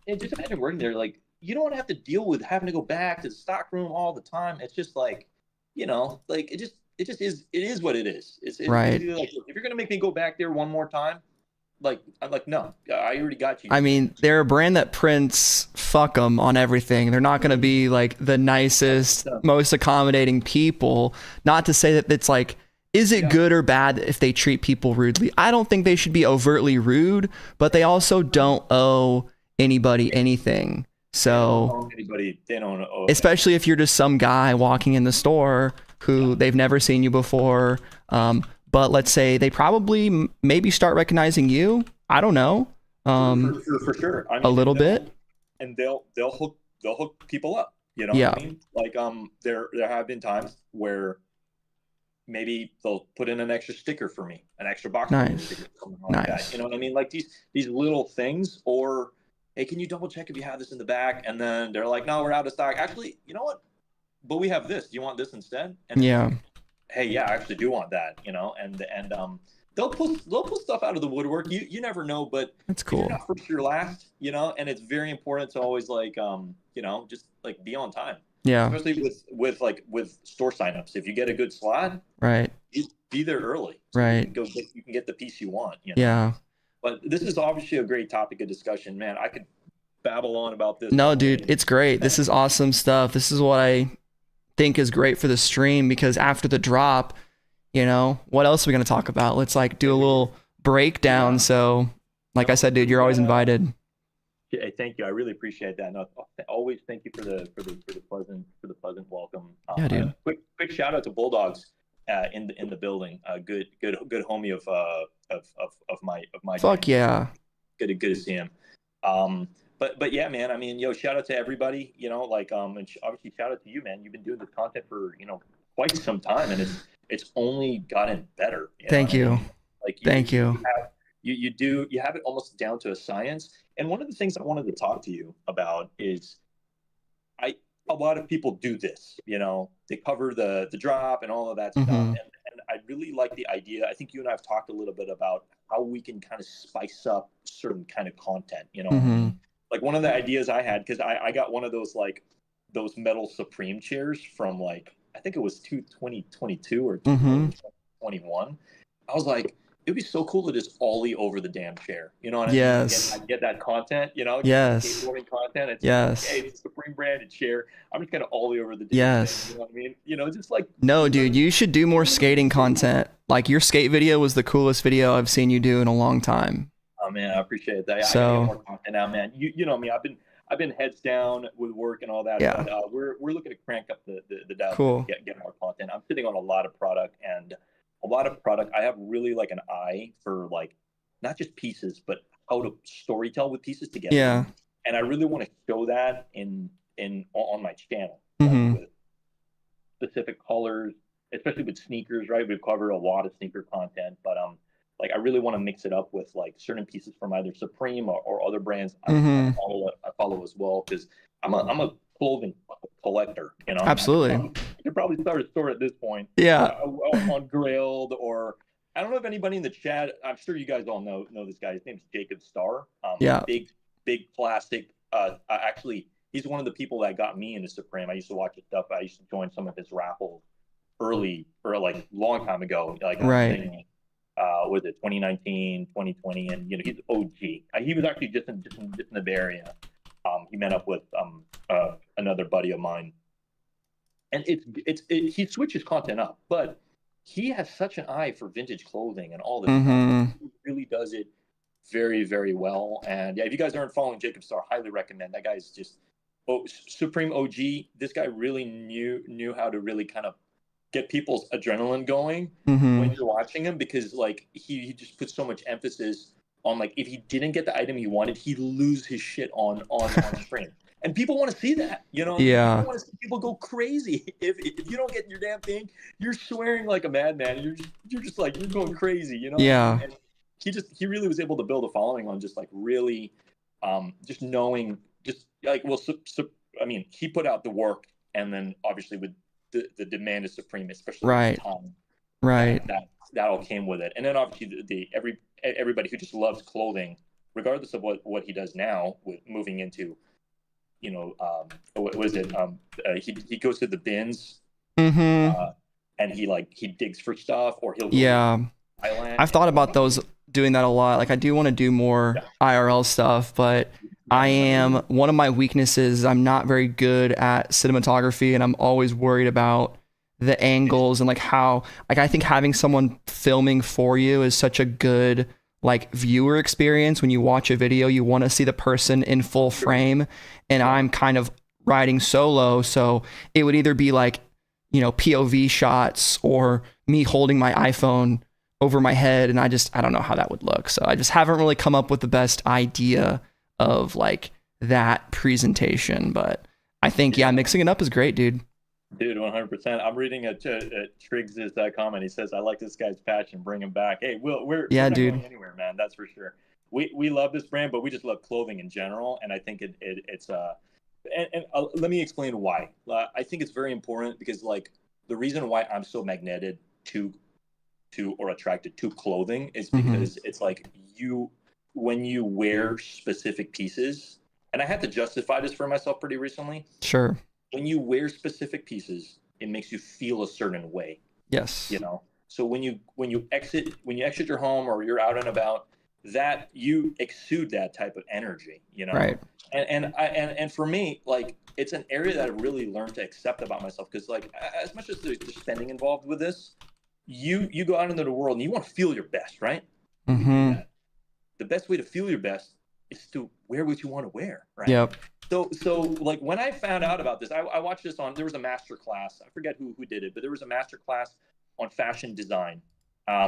just imagine working there. Like, you don't have to deal with having to go back to the stock room all the time. It's just like, you know, like it just is. It is what it is. It's right. Like, if you're gonna make me go back there one more time, like, I'm like, no, I already got you. I mean, they're a brand that prints fuck 'em on everything. They're not going to be like the nicest, most accommodating people. Not to say that it's like, is it good or bad if they treat people rudely? I don't think they should be overtly rude, but they also don't owe anybody anything. So, they don't owe, especially if you're just some guy walking in the store who they've never seen you before. But let's say they probably maybe start recognizing you. I don't know. For sure. I mean, a little bit. And they'll hook people up. You know what I mean? Like there have been times where maybe they'll put in an extra sticker for me, an extra box. Nice. Like that. You know what I mean? Like these little things. Or, hey, can you double check if you have this in the back? And then they're like, no, we're out of stock. Actually, you know what? But we have this. Do you want this instead? And hey, yeah, I actually do want that, you know, and they'll pull stuff out of the woodwork. You never know, but that's cool. You're not first, you're last, you know, and it's very important to always like you know, just like be on time. Yeah. Especially with store signups. If you get a good slot, right, be there early. So right. You can get the piece you want. You know? Yeah. But this is obviously a great topic of discussion, man. I could babble on about this. No, dude, it's great. This is awesome stuff. This is what I think is great for the stream, because after the drop, you know, what else are we going to talk about? Let's like do a little breakdown. So like I said, dude, you're always invited. Yeah, thank you. I really appreciate that. No, always thank you for the pleasant welcome. Yeah, dude. Quick shout out to Bulldogs in the building. Good homie of my fuck team. Yeah. Good to see him. But yeah, man, I mean, shout out to everybody, you know, like, and obviously shout out to you, man. You've been doing this content for, you know, quite some time, and it's only gotten better. Thank you. Like, thank you. You have it almost down to a science. And one of the things I wanted to talk to you about is a lot of people do this, you know, they cover the drop and all of that stuff. And I really like the idea. I think you and I have talked a little bit about how we can kind of spice up certain kind of content, you know what I Mm-hmm. mean? Like one of the ideas I had, because I got one of those like those metal Supreme chairs from like I think it was 2022 or Mm-hmm. 2021. I was like, it'd be so cool to just ollie over the damn chair. You know what I mean? Yes. I get that content, you know, just like Yes. skateboarding content. It's just like, hey, Yes. it's a Supreme branded chair. I'm just gonna ollie over the damn thing. You Yes. know what I mean? You know, just like No, dude, certain. you should do more skating content. Like your skate video was the coolest video I've seen you do in a long time. Oh man, I appreciate that. I gotta get So, more content out, man. You know me. I've been heads down with work and all that, yeah, but we're looking to crank up the dial to cool. get more content. I'm sitting on a lot of product and a lot of product. I have really like an eye for like not just pieces, but how to storytell with pieces together. Yeah. And I really want to show that in on my channel, like Mm-hmm. with specific colors, especially with sneakers, right? We've covered a lot of sneaker content, but like I really want to mix it up with like certain pieces from either Supreme or other brands Mm-hmm. I follow as well because I'm a clothing collector, you know. Absolutely. I could probably start a store at this point Yeah. on Grailed or I don't know if anybody in the chat. I'm sure you guys all know this guy. His name's Jacob Starr. Yeah. Big plastic. Actually, he's one of the people that got me into Supreme. I used to watch his stuff. I used to join some of his raffles early or like long time ago. Like Right. was it 2019, 2020, and you know he's OG. He was actually just in the Bay Area. He met up with another buddy of mine, and he switches content up, but he has such an eye for vintage clothing and all this Mm-hmm. stuff. He really does it very, very well. And yeah, if you guys aren't following Jacob Starr, highly recommend. That guy's just Supreme OG. This guy really knew how to really kind of get people's adrenaline going Mm-hmm. when you're watching him because like he just puts so much emphasis on like if he didn't get the item he wanted, he'd lose his shit on stream. And people want to see that, you know. Yeah. People want to see people go crazy. If you don't get your damn thing, you're swearing like a madman. You're just like you're going crazy, you know. Yeah. And he really was able to build a following on just like really, just knowing just like I mean he put out the work and then obviously with the demand is Supreme, especially Right. at the time. Right. That all came with it, and then obviously everybody who just loves clothing, regardless of what he does now with moving into, you know, what was it? He goes to the bins, Mm-hmm. and he digs for stuff, or he'll go Yeah. to Thailand. I've thought about doing that a lot. Like I do want to do more IRL stuff, but one of my weaknesses is I'm not very good at cinematography and I'm always worried about the angles and like how like I think having someone filming for you is such a good like viewer experience. When you watch a video, you want to see the person in full frame, and I'm kind of riding solo, so it would either be like, you know, POV shots or me holding my iPhone over my head, and I don't know how that would look. So I just haven't really come up with the best idea of like that presentation, but I think mixing it up is great, dude. Dude, 100%. I'm reading Triggs' comment. He says, "I like this guy's passion. Bring him back." Hey, we're not dude. going anywhere, man. That's for sure. We love this brand, but we just love clothing in general, and I think it's let me explain why. I think it's very important because like the reason why I'm so magneted to or attracted to clothing is because it's like when you wear specific pieces, and I had to justify this for myself pretty recently. Sure. When you wear specific pieces, it makes you feel a certain way. Yes. You know. So when you exit your home or you're out and about, that you exude that type of energy. You know. Right. And for me, like it's an area that I really learned to accept about myself because like as much as there's spending involved with this, you go out into the world and you want to feel your best, right? Mm-hmm. The best way to feel your best is to wear what you want to wear, right? Yep. So like when I found out about this, I watched this there was a master class. I forget who did it, but there was a master class on fashion design,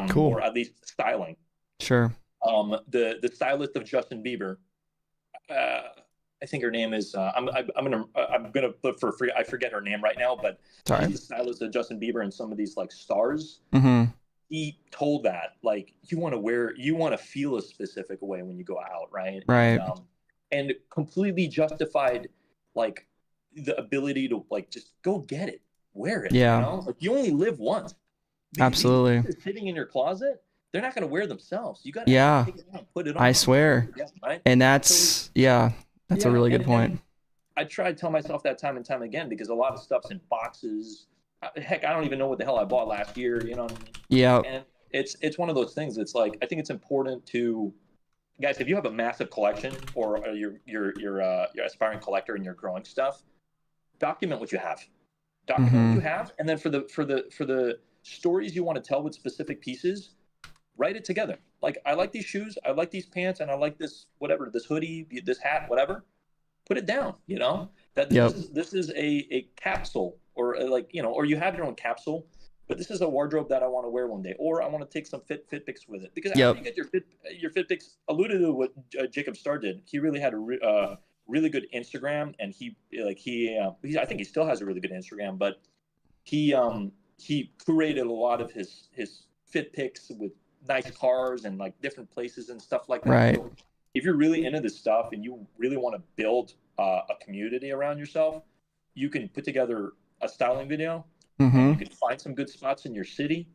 cool. or at least styling. Sure. The stylist of Justin Bieber, I think her name is. I'm gonna put for free. I forget her name right now, but Sorry. She's the stylist of Justin Bieber and some of these like stars. Mm-hmm. He told that like you want to feel a specific way when you go out, right? Right. And completely justified like the ability to like just go get it, wear it. Yeah. You know? Like you only live once. Absolutely. Sitting in your closet, they're not going to wear themselves. You got to Yeah, take it out, put it on. I swear. Right? And that's, that's a really good point. I try to tell myself that time and time again, because a lot of stuff's in boxes. Heck, I don't even know what the hell I bought last year, you know what I mean? Yeah. And it's one of those things. It's like, I think it's important to, guys, if you have a massive collection, or you're aspiring collector and you're growing stuff, document what you have. Document what you have, and then for the stories you want to tell with specific pieces, write it together. Like, I like these shoes, I like these pants, and I like this, whatever, this hoodie, this hat, whatever. Put it down, you know, that this is a capsule, or or you have your own capsule, but this is a wardrobe that I want to wear one day, or I want to take some fit pics with it. Because after you get your fit pics, alluded to what Jacob Starr did. He really had a really good Instagram, and I think he still has a really good Instagram, but he curated a lot of his fit pics with nice cars and like different places and stuff like that. Right. So if you're really into this stuff and you really want to build a community around yourself, you can put together a styling video. And you can find some good spots in your city.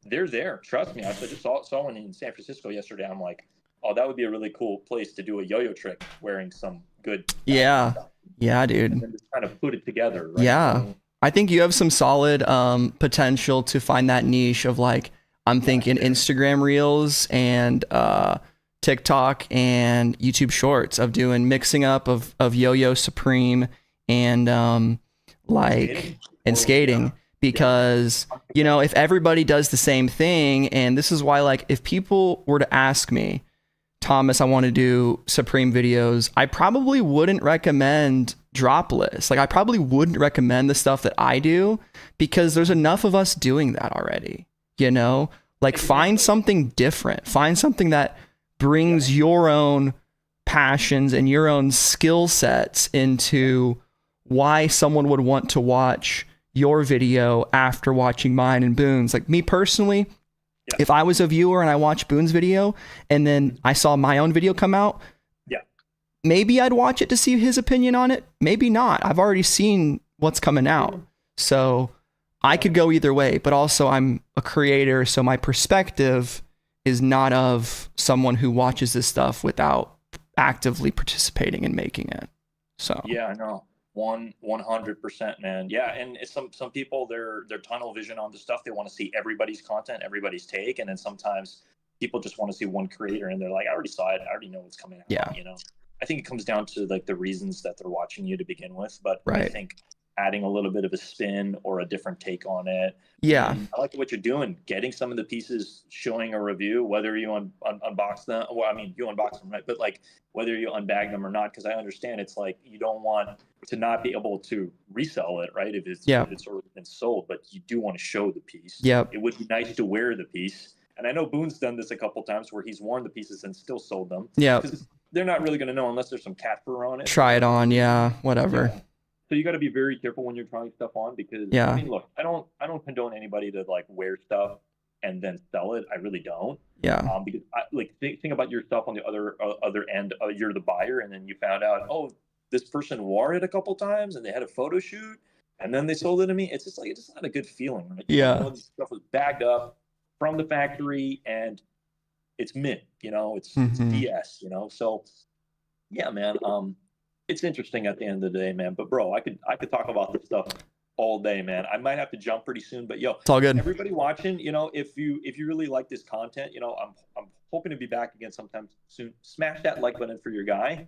They're there. Trust me. I just saw one in San Francisco yesterday. I'm like, oh, that would be a really cool place to do a yo-yo trick wearing some good stuff. Yeah, dude. And then just kind of put it together. Right? Yeah. I think you have some solid potential to find that niche of, like, I'm thinking Instagram Reels and TikTok and YouTube Shorts, of doing mixing up of Yo-Yo Supreme and skating. Because, you know, if everybody does the same thing, and this is why, like, if people were to ask me, Thomas, I want to do Supreme videos, I probably wouldn't recommend Dropless. Like, I probably wouldn't recommend the stuff that I do, because there's enough of us doing that already, you know? Like, find something different. Find something that brings your own passions and your own skill sets into why someone would want to watch your video after watching mine and Boone's. Like, me personally, if I was a viewer and I watched Boone's video and then I saw my own video come out, maybe I'd watch it to see his opinion on it. Maybe not. I've already seen what's coming out. So I could go either way, but also I'm a creator, so my perspective is not of someone who watches this stuff without actively participating in making it. So yeah, no. 100%, man. Yeah, and it's some people, they're tunnel vision on the stuff. They want to see everybody's content, everybody's take, and then sometimes people just want to see one creator and they're like, I already saw it, I already know what's coming out. Yeah. You know, I think it comes down to like the reasons that they're watching you to begin with, but right. I think adding a little bit of a spin or a different take on it. Yeah. I like what you're doing, getting some of the pieces, showing a review, whether you unbox them. Well, I mean, you unbox them, right? But like whether you unbag them or not, because I understand it's like you don't want to not be able to resell it, right? If it's already been sold, but you do want to show the piece. Yeah. It would be nice to wear the piece. And I know Boone's done this a couple times where he's worn the pieces and still sold them. Yeah. Because they're not really going to know unless there's some cat fur on it. Try it on, whatever. Yeah. So you got to be very careful when you're trying stuff on, because I mean, look, I don't condone anybody to like wear stuff and then sell it. I really don't. Yeah. Because think about yourself on the other end. You're the buyer, and then you found out, oh, this person wore it a couple times, and they had a photo shoot, and then they sold it to me. It's just like, it's just not a good feeling, right? Yeah. You know, this stuff was bagged up from the factory, and it's mint. You know, it's DS. You know, so yeah, man. It's interesting at the end of the day, man. But bro, I could talk about this stuff all day, man. I might have to jump pretty soon, but yo, it's all good. Everybody watching, you know, if you really like this content, you know, I'm hoping to be back again sometime soon. Smash that like button for your guy.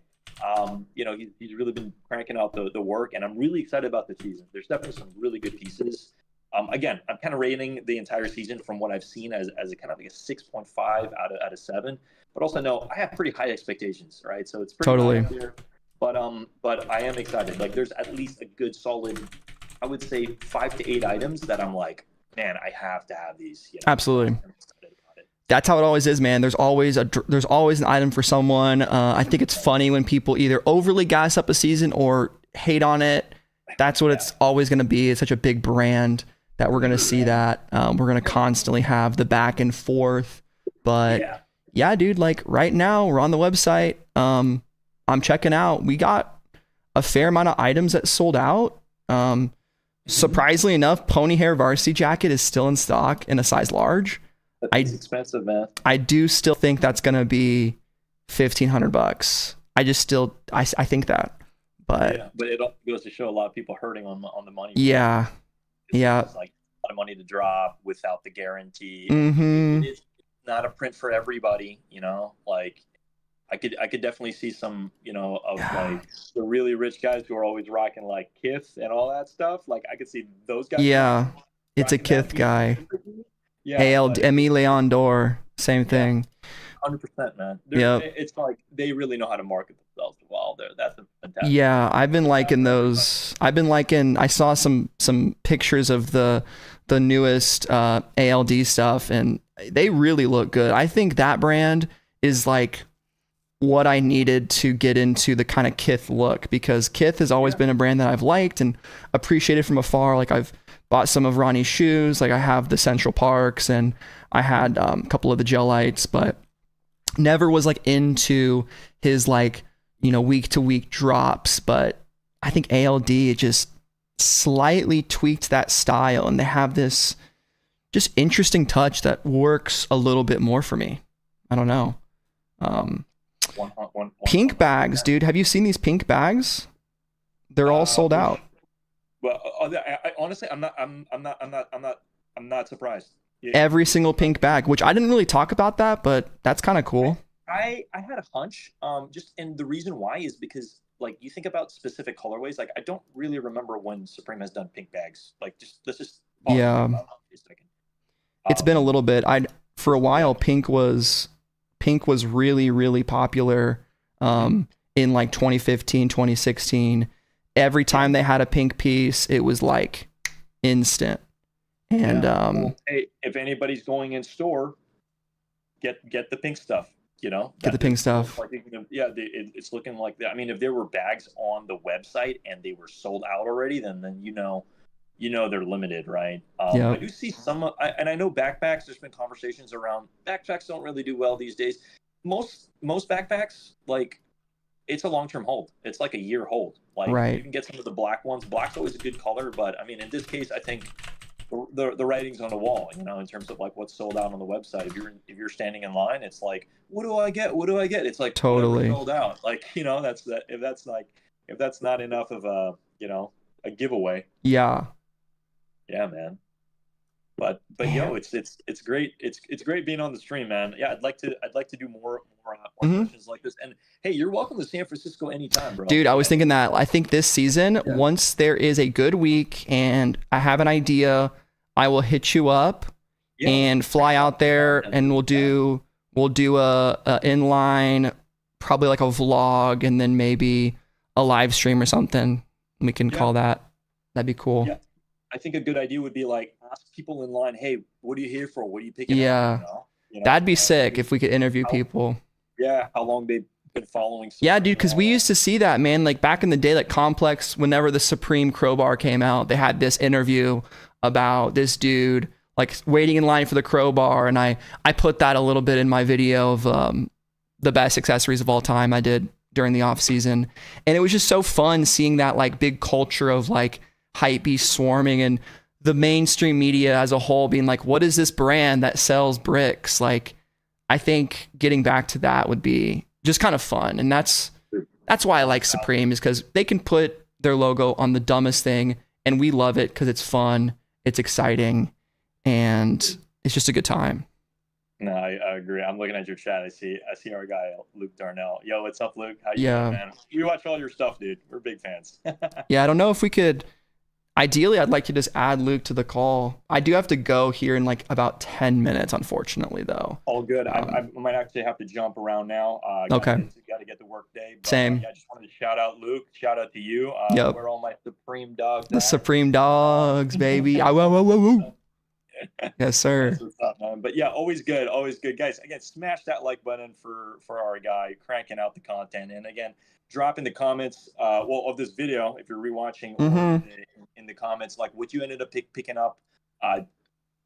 You know, he's really been cranking out the work, and I'm really excited about the season. There's definitely some really good pieces. Again, I'm kind of rating the entire season from what I've seen as a kind of like a 6.5 out of 7. But also know I have pretty high expectations, right? So it's pretty high up there. But I am excited. Like, there's at least a good solid, I would say 5 to 8 items that I'm like, man, I have to have these. You know? Absolutely. That's how it always is, man. There's always an item for someone. I think it's funny when people either overly gas up a season or hate on it. That's what it's always going to be. It's such a big brand that we're going to see that. We're going to constantly have the back and forth. But yeah, dude, like right now we're on the website. I'm checking out. We got a fair amount of items that sold out. Surprisingly enough, pony hair varsity jacket is still in stock in a size large. It's expensive, man. I do still think that's gonna be $1,500. I think that, but Yeah, but it also goes to show a lot of people hurting on the money. yeah, yeah. It's like a lot of money to drop without the guarantee. Mm-hmm. It's not a print for everybody, like I could definitely see some, of like the really rich guys who are always rocking like Kith and all that stuff. Like I could see those guys. Yeah, it's a rocking Kith that. guy. Yeah, Emi Leon Dor, same thing. 100%, man. Yep. It's like they really know how to market themselves well. That's a fantastic. Yeah, I've been liking those. I saw some pictures of the newest ALD stuff, and they really look good. I think that brand is like what I needed to get into the kind of Kith look, because Kith has always been a brand that I've liked and appreciated from afar. Like I've bought some of Ronnie's shoes, like I have the Central Parks, and I had a couple of the Gelites, but never was like into his like, week to week drops. But I think ALD just slightly tweaked that style, and they have this just interesting touch that works a little bit more for me. I don't know. Pink bags, dude. Have you seen these pink bags? They're all sold out. Well, I honestly, I'm not surprised. Yeah. Every single pink bag, which I didn't really talk about that, but that's kind of cool. I had a hunch, and the reason why is because like you think about specific colorways, like I don't really remember when Supreme has done pink bags. Like let's just yeah. It's been a little bit. For a while, pink was really, really popular in like 2015, 2016. Every time they had a pink piece, it was like instant. And hey, if anybody's going in store, get the pink stuff. Get the pink stuff. It's looking like that. I mean, if there were bags on the website and they were sold out already, then they're limited, right? I do see some, and I know backpacks. There's been conversations around backpacks don't really do well these days. Most backpacks, like it's a long-term hold. It's like a year hold. Like right. You can get some of the black ones. Black's always a good color, but I mean, in this case, I think the writing's on the wall, in terms of like what's sold out on the website. If you're standing in line, it's like, what do I get? It's like totally sold out. Like, that's that. If that's not enough of a, a giveaway. Yeah. Yeah, man. But it's great. It's great being on the stream, man. Yeah, I'd like to do more sessions like this. And hey, you're welcome to San Francisco anytime, bro. Dude, I was thinking that. I think this season, once there is a good week and I have an idea, I will hit you up and fly out there, and we'll do a inline, probably like a vlog, and then maybe a live stream or something. We can call that. That'd be cool. Yeah. I think a good idea would be like ask people in line, hey, what are you here for? What are you picking up? That'd be sick if we could interview people. Yeah, how long they've been following. Yeah, dude, because we used to see that, man. Like back in the day, like Complex, whenever the Supreme Crowbar came out, they had this interview about this dude like waiting in line for the crowbar, and I put that a little bit in my video of the best accessories of all time I did during the off season, and it was just so fun seeing that like big culture of like hype be swarming, and the mainstream media as a whole being like, what is this brand that sells bricks? Like, I think getting back to that would be just kind of fun. And that's why I like Supreme, is because they can put their logo on the dumbest thing, and we love it because it's fun, it's exciting, and it's just a good time. No, I agree. I'm looking at your chat. I see our guy Luke Darnell. Yo, what's up, Luke? How you doing, man? We watch all your stuff, dude. We're big fans. Yeah, I don't know if we could. Ideally, I'd like to just add Luke to the call. I do have to go here in like about 10 minutes, unfortunately, though. All good. I might actually have to jump around now. Okay. Got to get to work day. But, same. Yeah, I just wanted to shout out Luke. Shout out to you. Where all my Supreme dogs The Supreme dogs, baby. Yes, sir. That's what's up, man. But yeah, always good, guys. Again, smash that like button for our guy cranking out the content, and again, drop in the comments of this video if you're rewatching, or in the comments like what you ended up picking up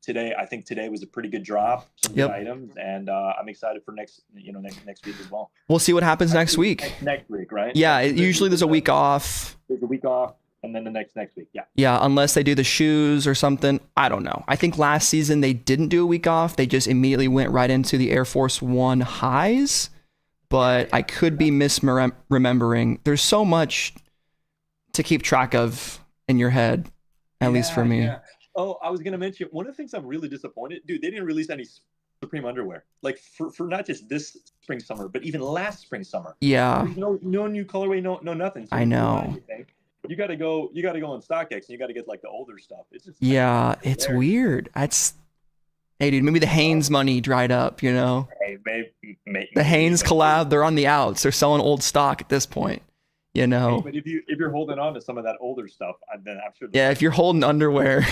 today. I think today was a pretty good drop, some good items, and I'm excited for next week as well. We'll see what happens next week. Next week, right? Yeah, usually there's a week off. There's a week off. and then the next week. Yeah. Yeah, unless they do the shoes or something. I don't know. I think last season they didn't do a week off. They just immediately went right into the Air Force One highs. But I could be misremembering. There's so much to keep track of in your head, at least for me. Yeah. Oh, I was gonna mention one of the things I'm really disappointed, dude. They didn't release any Supreme underwear, like for not just this spring summer, but even last spring summer. Yeah. There's no new colorway, no nothing. So I know. You gotta go on StockX and you gotta get like the older stuff. It's just it's weird. Hey dude, maybe the Hanes money dried up, you know? Hey, maybe the Hanes collab, they're on the outs. They're selling old stock at this point, you know? Hey, but if you're holding on to some of that older stuff, then I'm sure. Yeah, if you're holding underwear,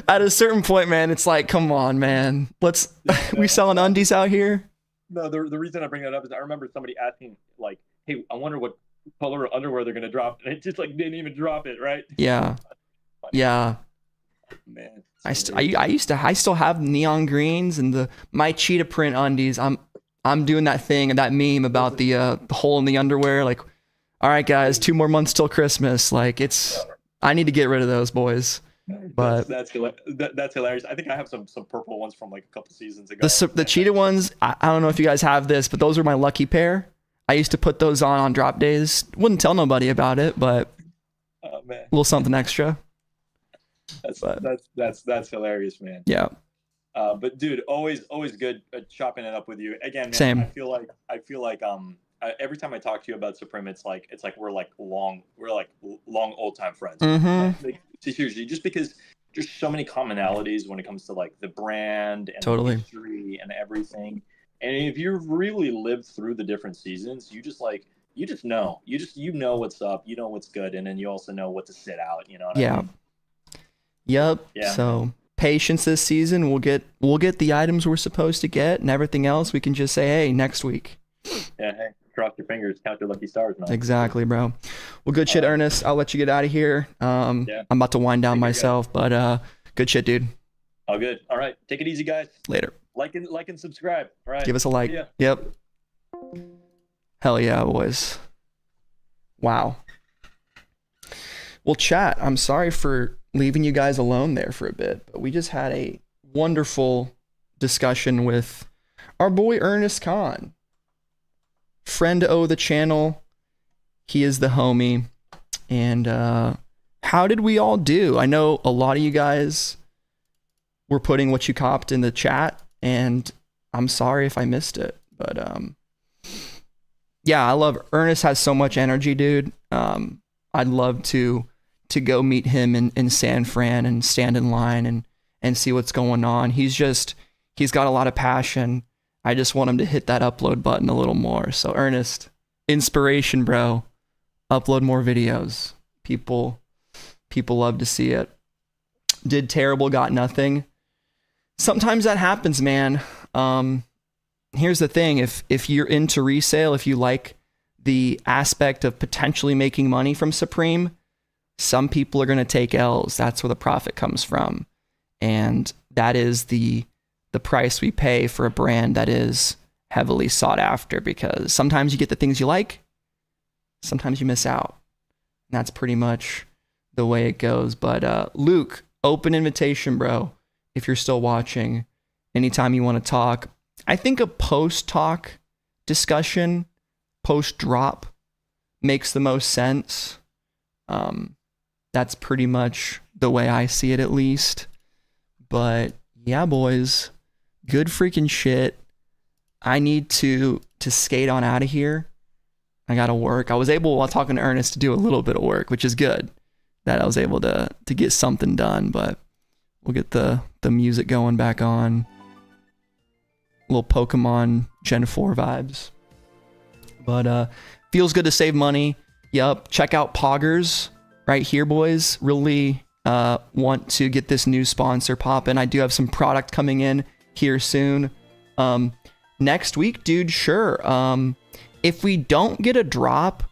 at a certain point, man, it's like, come on, man. We selling undies out here? No, the reason I bring that up is I remember somebody asking, like, hey, I wonder what color of underwear they're going to drop. And it just, like, didn't even drop it, right? Yeah. Yeah. Man. I still have neon greens and my cheetah print undies. I'm doing that thing, that meme about the hole in the underwear. Like, all right, guys, 2 more months till Christmas. Like, I need to get rid of those boys. But that's hilarious. I think I have some purple ones from like a couple seasons ago. The cheetah ones, I don't know if you guys have this, but those are my lucky pair. I used to put those on drop days. Wouldn't tell nobody about it, but oh, man. A little something extra. That's hilarious, man. Yeah. But dude, always good chopping it up with you again, man. Same. I feel like every time I talk to you about Supreme, it's like we're long old time friends. Mm-hmm. Like, seriously, just because there's so many commonalities when it comes to like the brand and totally. the history and everything. And if you've really lived through the different seasons, you know what's up, you know what's good, and then you also know what to sit out. You know what I mean? Yep. Yeah. So patience this season. We'll get the items we're supposed to get, and everything else we can just say, hey, next week. Yeah. Hey, cross your fingers, count your lucky stars, man. Exactly, bro. Well, good shit, Ernest. I'll let you get out of here. I'm about to wind down myself, but good shit, dude. All good. All right. Take it easy, guys. Later. Like and subscribe. All right. Give us a like. Yep. Hell yeah, boys. Wow. Well, chat, I'm sorry for leaving you guys alone there for a bit, but we just had a wonderful discussion with our boy Ernest Khan. Friend of the channel. He is the homie. And how did we all do? I know a lot of you guys were putting what you copped in the chat, and I'm sorry if I missed it, but yeah, I love Ernest. Has so much energy, dude. I'd love to go meet him in San Fran and stand in line and see what's going on. He's got a lot of passion. I just want him to hit that upload button a little more. So Ernest, inspiration, bro. Upload more videos. People love to see it. Did terrible, got nothing. Sometimes that happens, man. Here's the thing. If you're into resale, if you like the aspect of potentially making money from Supreme, some people are going to take L's. That's where the profit comes from. And that is the price we pay for a brand that is heavily sought after, because sometimes you get the things you like, sometimes you miss out. And that's pretty much the way it goes. But Luke, open invitation, bro. If you're still watching, anytime you want to talk. I think a post-talk discussion, post-drop, makes the most sense. That's pretty much the way I see it, at least. But yeah, boys, good freaking shit. I need to skate on out of here. I gotta work. I was able, while talking to Ernest, to do a little bit of work, which is good. That I was able to get something done. But we'll get the music going back on. Little Pokemon Gen 4 vibes. But feels good to save money. Yup. Check out Poggers right here, boys. Really want to get this new sponsor popping. I do have some product coming in here soon. Next week, dude, sure. If we don't get a drop,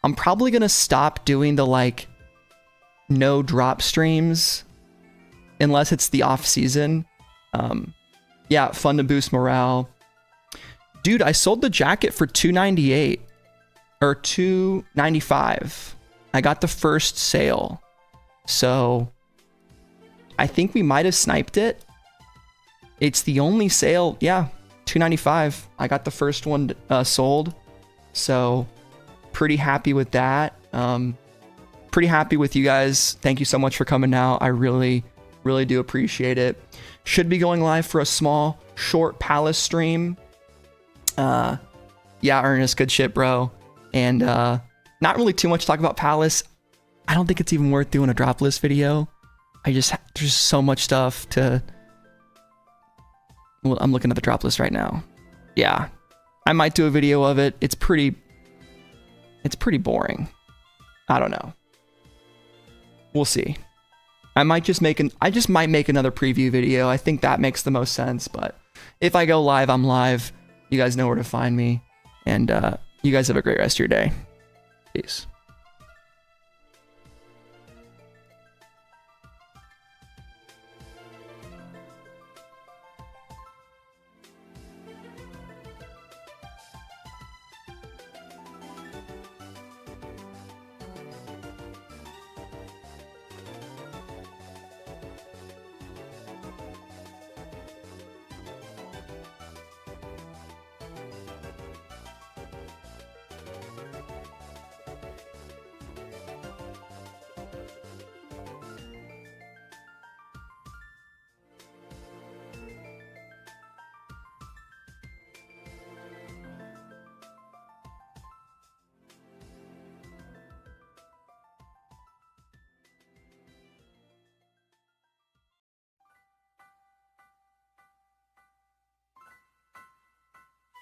I'm probably gonna stop doing the no drop streams unless it's the off season. Yeah, fun to boost morale. Dude, I sold the jacket for $298 or $295. I got the first sale. So I think we might have sniped it. It's the only sale. Yeah, $2.95. I got the first one sold. So pretty happy with that. Pretty happy with you guys. Thank you so much for coming out. I really, really do appreciate it. Should be going live for a small, short Palace stream. Yeah, Ernest, good shit, bro. And not really too much to talk about Palace. I don't think it's even worth doing a drop list video. There's so much stuff to... Well, I'm looking at the drop list right now. Yeah, I might do a video of it. It's pretty boring. I don't know. We'll see. I just might make another preview video. I think that makes the most sense. But if I go live, I'm live. You guys know where to find me. And you guys have a great rest of your day. Peace.